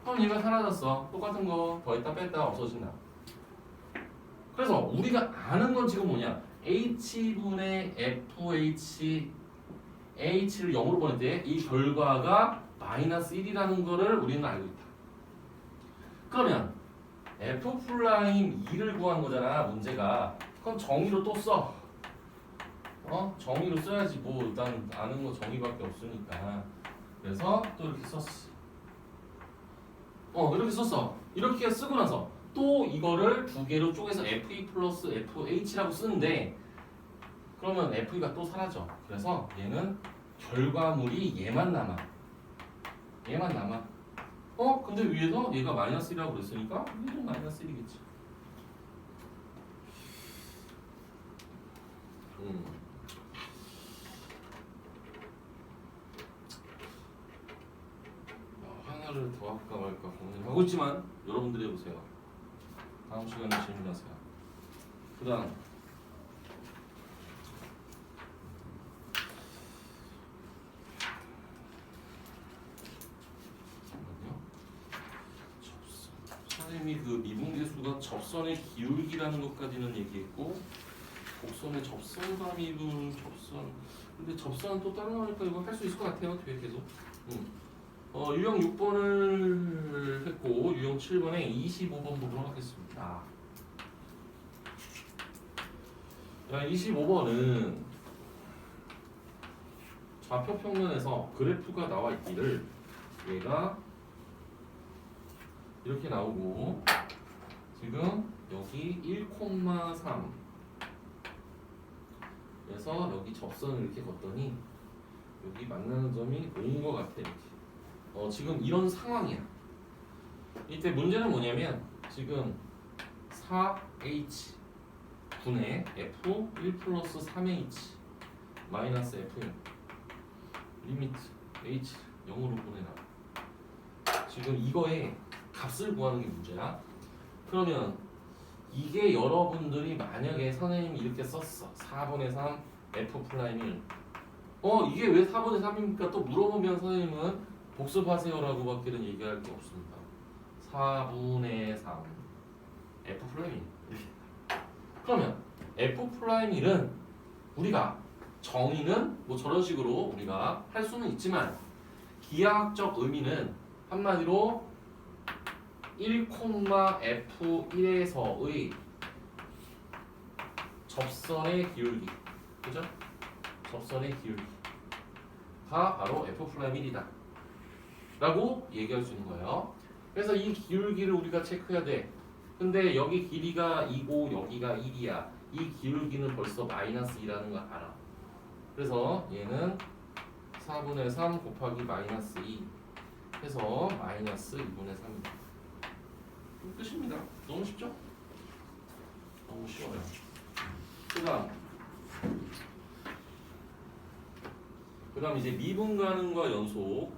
그럼 얘가 사라졌어. 똑같은 거 더했다 뺐다 없어진다. 그래서 우리가 아는 건 지금 뭐냐? H분의 FH H를 0으로 보낼 때 이 결과가 마이너스 1이라는 거를 우리는 알고 있다. 그러면 F'2를 구한 거잖아, 문제가. 그럼 정의로 또 써. 정의로 써야지. 뭐 일단 아는 거 정의밖에 없으니까. 그래서 또 이렇게 썼어. 이렇게 썼어. 이렇게 쓰고 나서 또 이거를 두 개로 쪼개서 FE 플러스 FH라고 쓰는데, 그러면 FE가 또 사라져. 그래서 얘는 결과물이 얘만 남아. 근데 위에서 얘가 마이너스 1이라고 그랬으니까 얘는 마이너스 1이겠지. 하나를 더 할까 말까 고민하고 있지만 여러분들이 해보세요. 다음 시간에 질문하세요. 그 다음 선생님이 그 미분계수가 접선의 기울기라는 것까지는 얘기했고, 곡선의 접선과 미분, 접선. 근데 접선은 또 따로 나오니까 이거 할 수 있을 것 같아요. 뒤에 계속. 유형 6번을 했고, 유형 7번에 25번 보도록 하겠습니다. 자, 25번은 좌표 평면에서 그래프가 나와 있기를, 얘가 이렇게 나오고, 지금 여기 1,3 그래서 여기 접선을 이렇게 걷더니 여기 만나는 점이 온 것 같아 이렇게. 지금 이런 상황이야. 이때 문제는 뭐냐면 지금 4H 분의 F1 플러스 3H 마이너스 F1 리미트 H 0으로 보내라. 지금 이거의 값을 구하는 게 문제야. 그러면 이게 여러분들이 만약에 선생님이 이렇게 썼어. 4분의 3 F 프라임을 이게 왜 4분의 3입니까? 또 물어보면 선생님은 복습하세요라고 밖에는 얘기할 게 없습니다. 4분의 3 F 프라임 그러면 F 프라임 1은 우리가 정의는 뭐 저런 식으로 우리가 할 수는 있지만 기하학적 의미는 한마디로 1,F1에서의 접선의 기울기 그죠? 접선의 기울기가 바로 F'1이다 라고 얘기할 수 있는 거예요. 그래서 이 기울기를 우리가 체크해야 돼. 근데 여기 길이가 2고 여기가 1이야. 이 기울기는 벌써 마이너스 2라는 거 알아. 그래서 얘는 4분의 3 곱하기 마이너스 2 해서 마이너스 2분의 3입니다. 끝입니다. 너무 쉽죠? 너무 쉬워요. 그 다음 이제 미분 가능과 연속.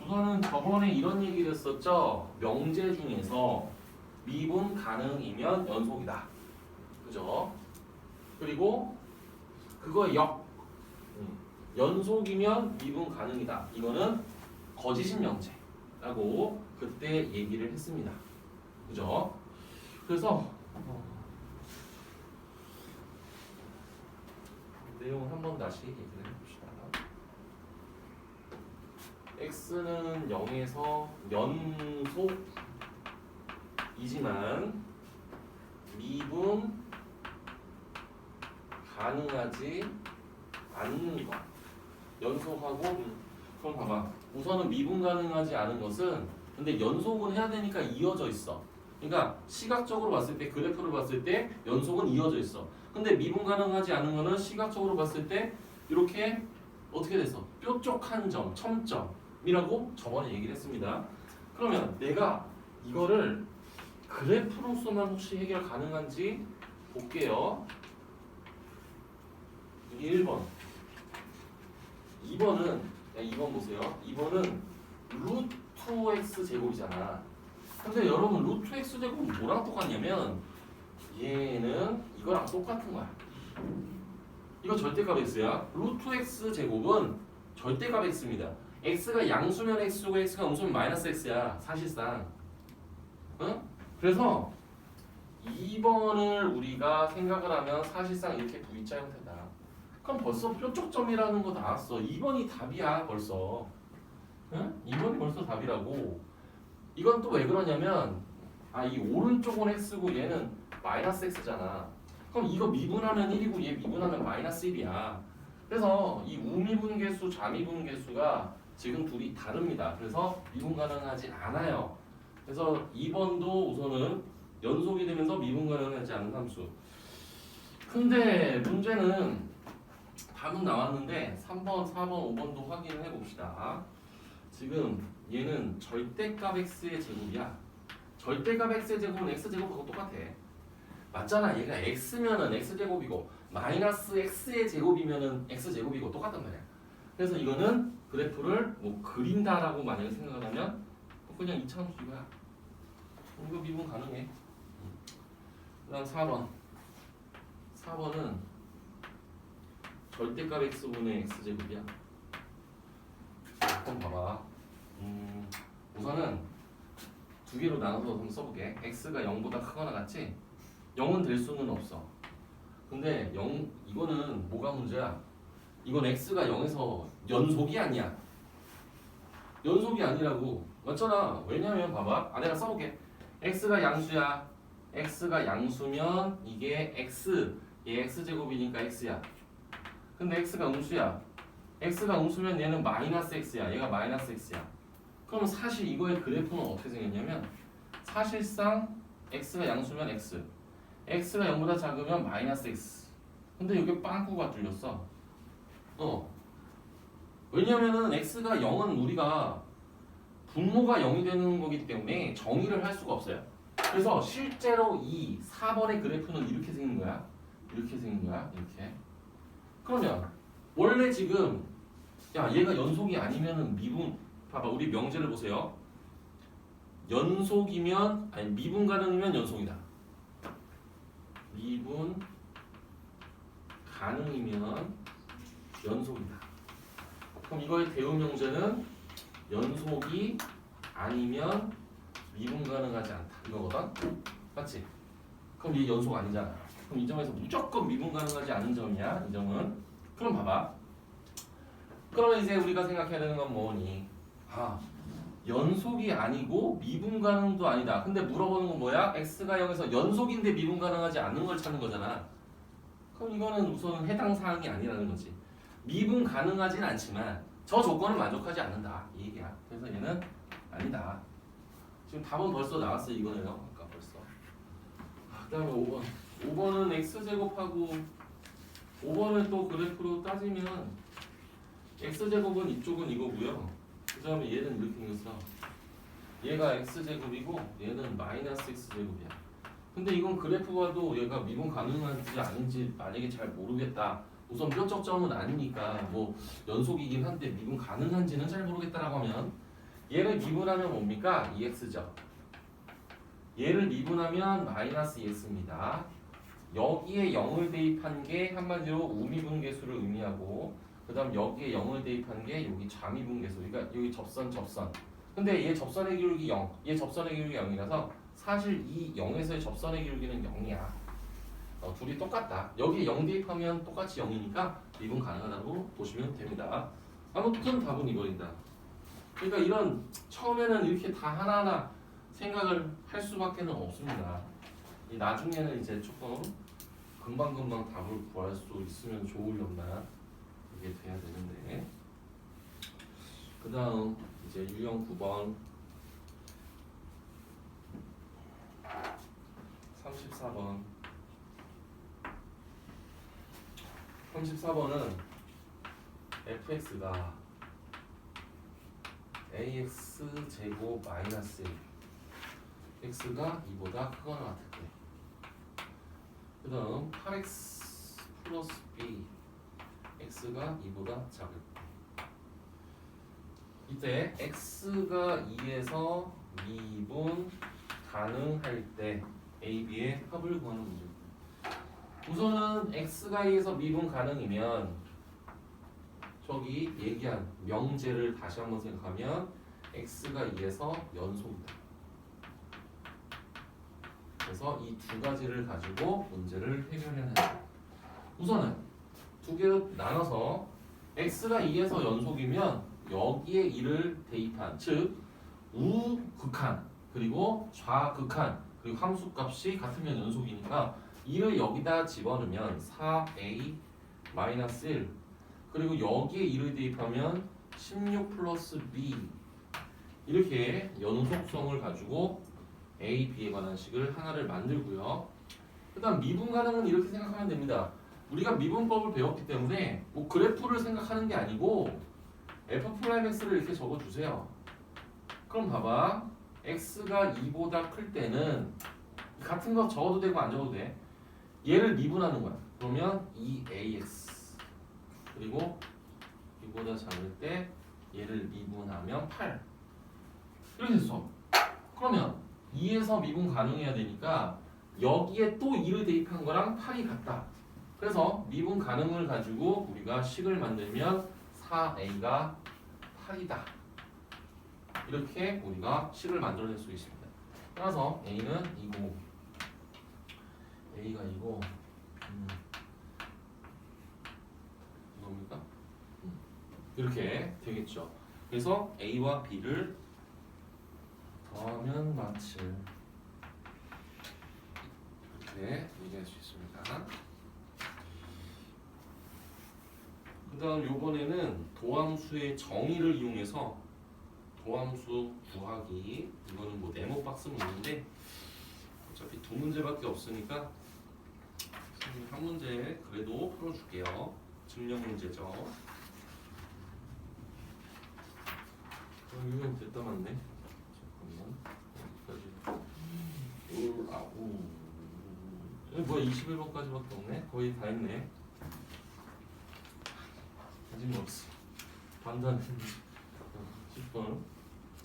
우선은 저번에 이런 얘기를 했었죠. 명제 중에서 미분 가능이면 연속이다. 그죠? 그리고 그거 연속이면 미분 가능이다. 이거는 거짓인 명제라고 그때 얘기를 했습니다. 그죠? 그래서 내용을 한번 다시 얘기를 해봅시다. x는 0에서 연속이지만 미분 가능하지 않는 것. 연속하고 그럼 봐봐. 우선은 미분 가능하지 않은 것은 근데 연속은 해야 되니까 이어져 있어. 그러니까 시각적으로 봤을 때 그래프를 봤을 때 연속은 이어져 있어. 근데 미분 가능하지 않은 거는 시각적으로 봤을 때 이렇게 어떻게 돼서 뾰족한 점, 첨점이라고 저번에 얘기를 했습니다. 그러면 내가 이거를 그래프로서만 혹시 해결 가능한지 볼게요. 1번 2번은 2번 보세요. 2번은 루트 x 제곱이잖아. 근데 여러분 루트 x 제곱은 뭐랑 똑같냐면 얘는 이거랑 똑같은 거야. 이거 절대값 x야. 루트 x 제곱은 절대값 x입니다. x가 양수면 x고 x가 음수면 마이너스 x야. 사실상. 응? 그래서 2번을 우리가 생각을 하면 사실상 이렇게 V자 형태다. 그럼 벌써 뾰족점이라는 거 나왔어. 2번이 답이야 벌써. 응? 2번이 벌써 답이라고. 이건 또 왜 그러냐면 이 오른쪽은 x고 얘는 마이너스 x잖아. 그럼 이거 미분하면 1이고 얘 미분하면 마이너스 1이야. 그래서 이 우미분계수, 좌미분계수가 지금 둘이 다릅니다. 그래서 미분 가능하지 않아요. 그래서 2번도 우선은 연속이 되면서 미분 가능하지 않은 함수. 근데 문제는 답은 나왔는데 3번, 4번, 5번도 확인을 해봅시다. 지금 얘는 절대값 x의 제곱이야. 절대값 x의 제곱은 x제곱하고 똑같아. 맞잖아. 얘가 x면은 x제곱이고 마이너스 x의 제곱이면은 x제곱이고 똑같단 말이야. 그래서 이거는 그래프를 뭐 그린다라고 만약에 생각을 하면 그냥 이차함수 이거야. 이거 미분 가능해. 그 다음 4번 4번은 절대값 x분의 x제곱이야. 한번 봐봐. 우선은 두 개로 나눠서 한번 써볼게. x가 0보다 크거나 같지? 0은 될 수는 없어. 근데 이거는 뭐가 문제야? 이건 x가 0에서 연속이 아니야. 연속이 아니라고. 맞잖아. 왜냐면 봐봐. 내가 써볼게. x가 양수야. x가 양수면 이게 x. 얘 x제곱이니까 x야. 근데 x가 음수야. x가 음수면 얘는 마이너스 x야. 얘가 마이너스 x야. 그럼 사실 이거의 그래프는 어떻게 생겼냐면 사실상 x가 양수면 x, x가 0보다 작으면 마이너스 x. 근데 여기 빵꾸가 뚫렸어. 왜냐면은 x가 0은 우리가 분모가 0이 되는 거기 때문에 정의를 할 수가 없어요. 그래서 실제로 이 4번의 그래프는 이렇게 생긴 거야. 이렇게 생긴 거야. 이렇게. 그러면 원래 지금 야 얘가 연속이 아니면은 미분, 봐봐 우리 명제를 보세요. 연속이면 아니 미분 가능이면 연속이다. 미분 가능이면 연속이다. 그럼 이거의 대응 명제는 연속이 아니면 미분 가능하지 않다 이거거든. 맞지? 그럼 얘 연속 아니잖아. 그럼 이 점에서 무조건 미분 가능하지 않은 점이야. 이 점은. 그럼 봐봐. 그러면 이제 우리가 생각해야 되는 건 뭐니? 연속이 아니고 미분 가능도 아니다. 근데 물어보는 건 뭐야? x가 0에서 연속인데 미분 가능하지 않는 걸 찾는 거잖아. 그럼 이거는 우선 해당 사항이 아니라는 거지. 미분 가능하진 않지만 저 조건을 만족하지 않는다 이 얘기야. 그래서 얘는 아니다. 지금 답은 벌써 나왔어 이거네요. 아까 벌써. 그 다음에 5번. 5번은 x제곱하고 5번을 또 그래프로 따지면 x제곱은 이쪽은 이거고요. 그 다음에 얘는 이렇게 생겼어. 얘가 x제곱이고 얘는 마이너스 x제곱이야. 근데 이건 그래프 봐도 얘가 미분 가능한지 아닌지 만약에 잘 모르겠다. 우선 뾰족점은 아니니까 뭐 연속이긴 한데 미분 가능한지는 잘 모르겠다라고 하면 얘를 미분하면 뭡니까? 2x죠. 얘를 미분하면 마이너스 2x입니다. 여기에 0을 대입한 게 한마디로 우미분계수를 의미하고 그 다음 여기에 0을 대입한 게 여기 좌미분계수. 그러니까 여기 접선. 근데 얘 접선의 기울기 0, 얘 접선의 기울기 0이라서 사실 이 0에서의 접선의 기울기는 0이야. 둘이 똑같다. 여기에 0 대입하면 똑같이 0이니까 미분 가능하다고 보시면 됩니다. 아무튼 답은 이거이다. 그러니까 이런 처음에는 이렇게 다 하나하나 생각을 할 수밖에 없습니다. 이 나중에는 이제 조금 금방금방 답을 구할 수 있으면 좋으련만 이게 돼야 되는데. 그 다음 이제 유형 9번 34번 34번은 fx가 ax 제곱 마이너스 1 x가 2보다 크거나 같을 때 그 다음 8x 플러스 b x가 2보다 작을 때 이때 x가 2에서 미분 가능할 때 a, b의 합을 구하는 문제입니다. 우선은 x가 2에서 미분 가능이면 저기 얘기한 명제를 다시 한번 생각하면 x가 2에서 연속이다. 그래서 이 두 가지를 가지고 문제를 해결해야 한다. 우선은 두 개로 나눠서 x가 2에서 연속이면 여기에 2를 대입한 즉 우극한 그리고 좌극한 그리고 함수값이 같으면 연속이니까 2를 여기다 집어넣으면 4a-1 그리고 여기에 2를 대입하면 16 플러스 b 이렇게 연속성을 가지고 a, b에 관한 식을 하나를 만들고요. 그 다음 미분 가능은 이렇게 생각하면 됩니다. 우리가 미분법을 배웠기 때문에 뭐 그래프를 생각하는 게 아니고 f'(x를) 이렇게 적어주세요. 그럼 봐봐. x가 2보다 클 때는 같은 거 적어도 되고 안 적어도 돼. 얘를 미분하는 거야. 그러면 2ax 그리고 2보다 작을 때 얘를 미분하면 8 이렇게 됐어. 그러면 2에서 미분 가능해야 되니까 여기에 또 2를 대입한 거랑 8이 같다. 그래서 미분 가능을 가지고 우리가 식을 만들면 4a가 8이다. 이렇게 우리가 식을 만들어낼 수 있습니다. 따라서 a는 2고 a가 2고 이겁니까? 이렇게 되겠죠. 그래서 a와 b를 더하면 마치 이렇게 얘기할 수 있습니다. 그 다음 요번에는 도함수의 정의를 이용해서 도함수 구하기. 이거는 뭐 네모 박스 문제인데 어차피 두 문제밖에 없으니까 선생님 한 문제 그래도 풀어줄게요. 증명 문제죠. 이건 됐다 맞네. 잠깐만. 여기까지. 뭐야 21번까지밖에 없네. 거의 다 했네. 아직 없어. 반단 10번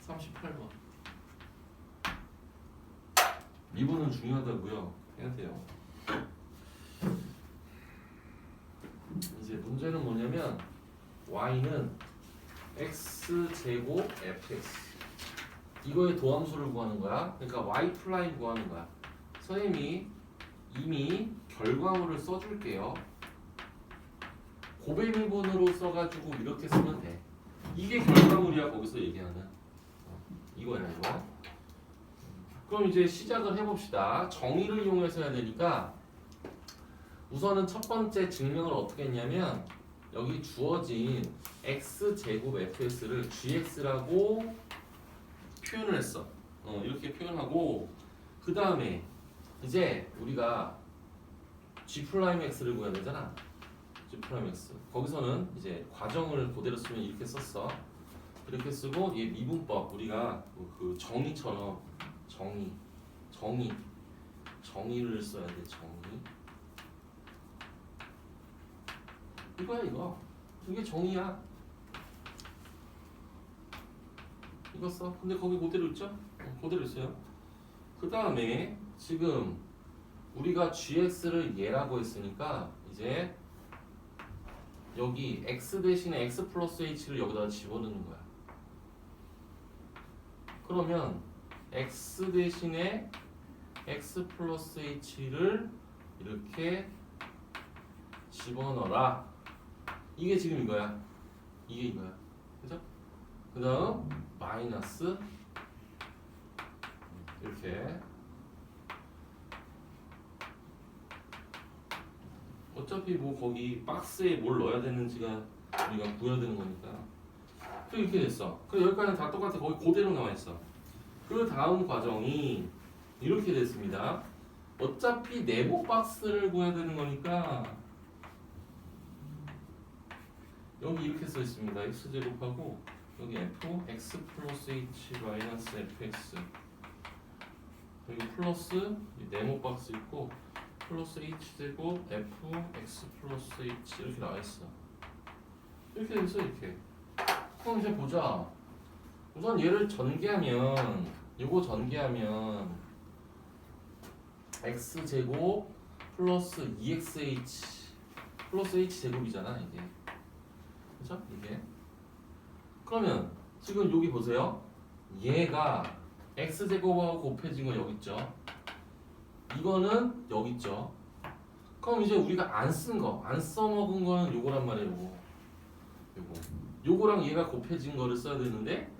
38번 미분은 중요하다고요. 해야 돼요. 이제 문제는 뭐냐면 y는 x제곱 fx 이거의 도함수를 구하는 거야. 그러니까 y 프라임 구하는 거야. 선생님이 이미 결과물을 써줄게요. 고배미분으로 써가지고 이렇게 쓰면 돼. 이게 결과물이야. 거기서 얘기하는 이거야 이거. 그럼 이제 시작을 해봅시다. 정의를 이용해서 해야 되니까 우선은 첫 번째 증명을 어떻게 했냐면 여기 주어진 x제곱 fs를 gx라고 표현을 했어. 이렇게 표현하고 그 다음에 이제 우리가 g'x를 구해야 되잖아. g'x. 거기서는 이제 과정을 그대로 쓰면 이렇게 썼어. 이렇게 쓰고 얘 미분법 우리가 그 정의처럼 정의를 써야 돼. 정의. 이거야 이거. 이게 정의야. 이거 써. 근데 거기 그대로 있죠? 그대로 있어요. 그 다음에 지금 우리가 gx를 얘라고 했으니까 이제 여기 x 대신에 x 플러스 h를 여기다가 집어넣는 거야. 그러면 x 대신에 x 플러스 h를 이렇게 집어넣어라. 이게 지금 이거야. 이게 이거야. 그죠? 그 다음 마이너스 이렇게 어차피 뭐 거기 박스에 뭘 넣어야 되는지가 우리가 구해야 되는 거니까 또 이렇게 됐어. 그 여기까지는 다 똑같아. 거기 그대로 나와 있어. 그 다음 과정이 이렇게 됐습니다. 어차피 네모 박스를 구해야 되는 거니까 여기 이렇게 써 있습니다. x 제곱하고 여기 f x 플러스 h 마이너스 fx 여기 플러스 네모 박스 있고 플러스 h 제곱 f x 플러스 h 이렇게 나와 있어. 이렇게 돼 있어 이렇게. 그럼 이제 보자. 우선 얘를 전개하면 요거 전개하면 x 제곱 플러스 2xh 플러스 h 제곱이잖아 이게. 그죠? 이게. 그러면 지금 여기 보세요. 얘가 x 제곱하고 곱해진 거 여기 있죠. 이거는 여기 있죠. 그럼 이제 우리가 안 쓴 거, 안 써먹은 거는 요거란 말이에요. 요거랑 얘가 곱해진 거를 써야 되는데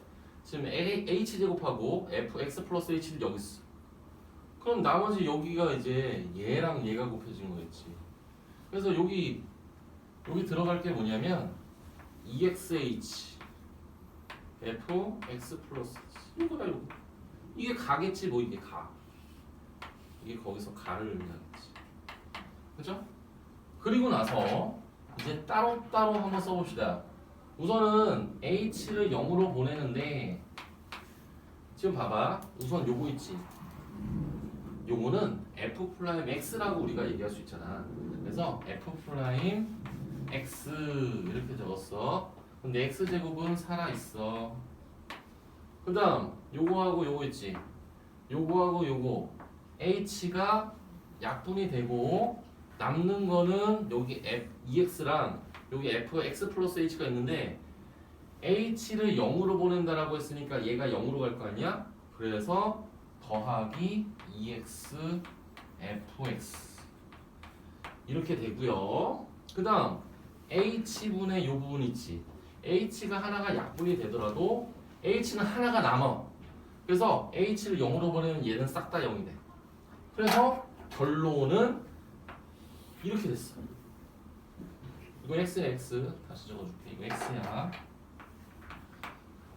지금 h 제곱하고 f x 플러스 h를 여기 있어. 그럼 나머지 여기가 이제 얘랑 얘가 곱해진 거겠지. 그래서 여기 들어갈 게 뭐냐면 2xh f x 플러스 이거다 이거. 이게 가겠지 뭐 이게 가. 이게 거기서 가를 의미하겠지. 그죠? 그리고 나서 이제 따로따로 한번 써봅시다. 우선은 h를 0으로 보내는데 지금 봐봐. 우선 요거 있지. 요거는 f 프라임 x라고 우리가 얘기할 수 있잖아. 그래서 f 프라임 x 이렇게 적었어. 근데 x 제곱은 살아 있어. 그다음 요거하고 요거 있지. 요거하고 요거 h가 약분이 되고 남는 거는 여기 EX랑 여기 F, X 플러스 H가 있는데 H를 0으로 보낸다라고 했으니까 얘가 0으로 갈 거 아니야? 그래서 더하기 EX, FX 이렇게 되고요. 그 다음 H분의 요 부분 있지. H가 하나가 약분이 되더라도 H는 하나가 남아. 그래서 H를 0으로 보내면 얘는 싹 다 0이 돼. 그래서 결론은 이렇게 됐어. 이거 x야 x. 다시 적어줄게. 이거 x야.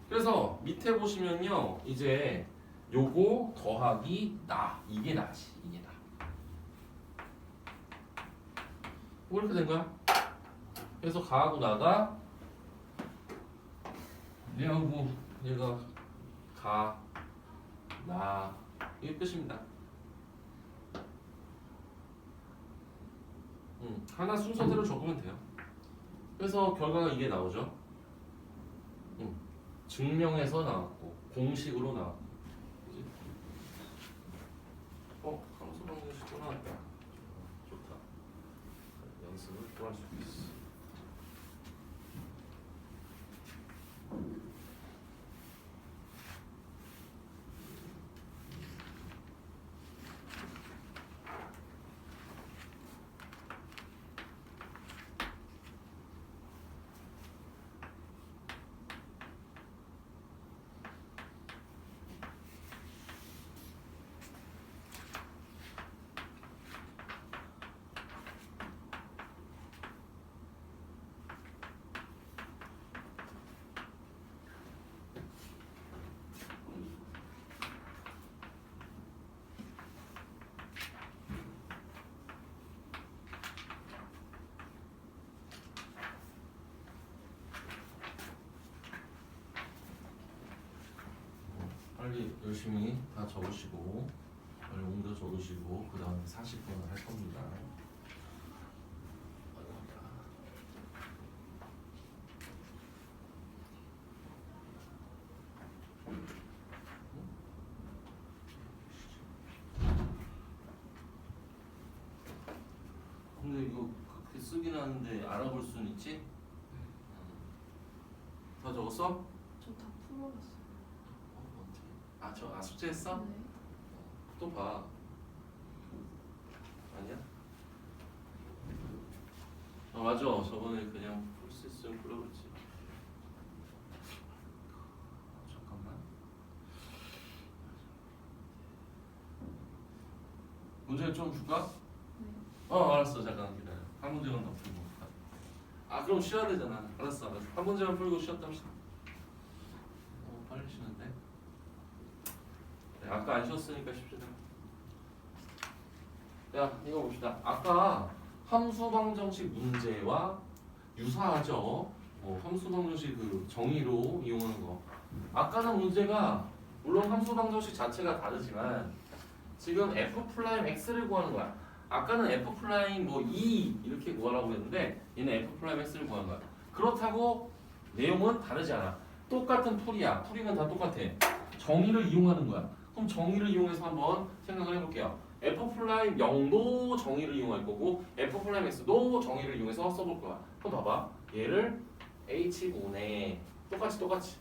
그래서 그래서 밑에 보시면요, 이제 요거 더하기 나 이게 나지 이게 나. 뭐 이렇게 된 거야. 그래서 가하고 나가 얘하고 얘가 가, 나 이게 끝입니다. 하나 순서대로 적으면 돼요. 그래서 결과가 이게 나오죠. 증명해서 나왔고 공식으로 나왔고. 그지? 함수 방정식 또 나왔다. 좋다. 연습을 또 할 수 있어. 빨리 열심히 다 적으시고 빨리 옮겨 적으시고 그 다음에 40분을 할 겁니다. 근데 이거 그렇게 쓰긴 하는데 알아볼 수는 있지? 다 적었어? 저 다 풀어봤어요. 어떻게? 숙제했어? 네. 또 봐. 아니야? 맞아. 저번에 그냥 풀 수 있으면 풀어보지. 잠깐만. 문제 좀 줄까? 네. 알았어. 잠깐 기다려. 한 문제만 더 풀고. 그럼 쉬어야 되잖아. 알았어. 한 문제만 풀고 쉬었다 합시다. 빨리 쉬는데. 네, 아까 안 쉬었으니까 쉽지다. 자, 이거 봅시다. 아까 함수 방정식 문제와 유사하죠. 함수 방정식 그 정의로 이용하는 거. 아까는 문제가 물론 함수 방정식 자체가 다르지만 지금 f'(x)를 구하는 거야. 아까는 f'(2) 이렇게 구하라고 했는데 얘는 f'(x)를 구하는 거야. 그렇다고 내용은 다르지 않아. 똑같은 풀이야. 풀이는 다 똑같아. 정의를 이용하는 거야. 그럼 정의를 이용해서 한번 생각을 해볼게요. f'(0)도 정의를 이용할 거고 f'(x도 정의를 이용해서 써볼 거야. 그럼 봐봐. 얘를 h분의 똑같이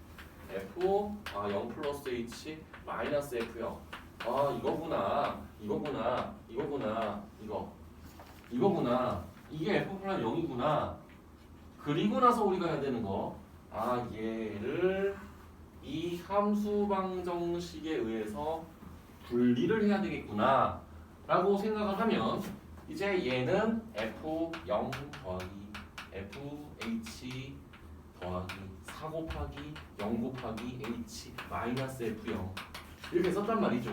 f 0 플러스 h 마이너스 f0 이거구나 이게 f'(0이구나 그리고 나서 우리가 해야 되는 거 얘를 이 함수 방정식에 의해서 분리를 해야 되겠구나 라고 생각을 하면 이제 얘는 f0 더하기 fh 더하기 4 곱하기 0 곱하기 h 마이너스 f0 이렇게 썼단 말이죠.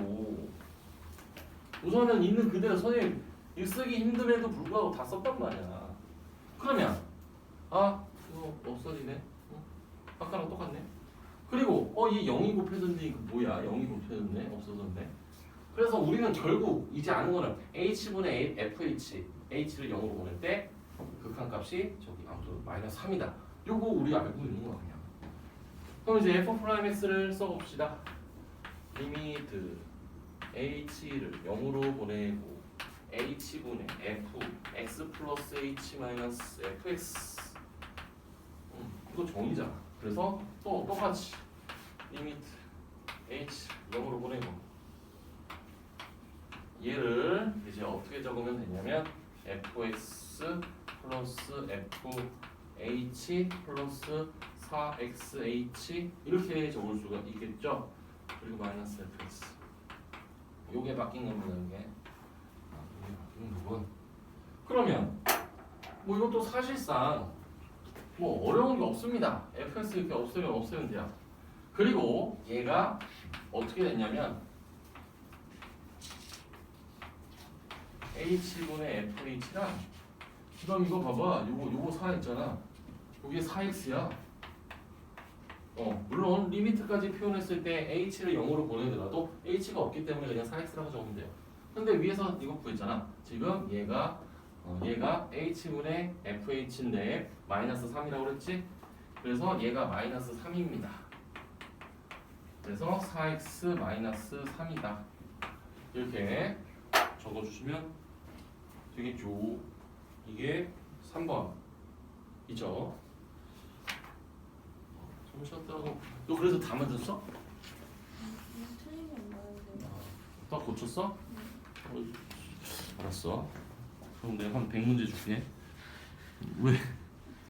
우선은 있는 그대로 선생님 쓰기 힘듦에도 불구하고 다 썼단 말이야. 그러면 이거 없어지네. 응? 아까랑 똑같네. 그리고 얘 0이 곱해졌는데 이거 뭐야? 0이 곱해졌네. 없어졌네. 그래서 우리는 결국 이제 아는 거는 h분의 fh h를 0으로 보낼 때 극한값이 저기 아무튼 마이너스 3이다. 요거 우리 알고 있는 거야 그냥. 그럼 이제 f'(x를 써봅시다. 리미트 h를 0으로 보내고 h분의 f x 플러스 h 마이너스 fx 이거 정의잖아. 그래서 또 똑같이 리미트 h 0으로 보내고 얘를 이제 어떻게 적으면 되냐면 fx 플러스 fh 플러스 4xh 이렇게 적을 수가 있겠죠. 그리고 마이너스 fx 요게 바뀐 겁니다. 이게 바뀐 부분. 그러면 이것도 사실상 어려운 게 없습니다. fx 이렇게 없애면 돼요. 그리고 얘가 어떻게 됐냐면 h분의 fh랑 그럼 이거 봐봐. 요거 살아있잖아. 이게 4x야. 물론 리미트까지 표현했을 때 h를 0으로 보내더라도 h가 없기 때문에 그냥 4x라고 적으면 돼요. 근데 위에서 이거 구했잖아. 지금 얘가 h분의 fh인데 마이너스 3이라고 그랬지? 그래서 얘가 마이너스 3입니다. 그래서 4x 마이너스 3이다. 이렇게 적어주시면 되겠죠. 이게 3번 이죠. 잠시만요. 너 그래서 다 만졌어? 틀린 게 많은데. 다 고쳤어? 알았어. 그럼 내가 한 100문제 줄게. 왜?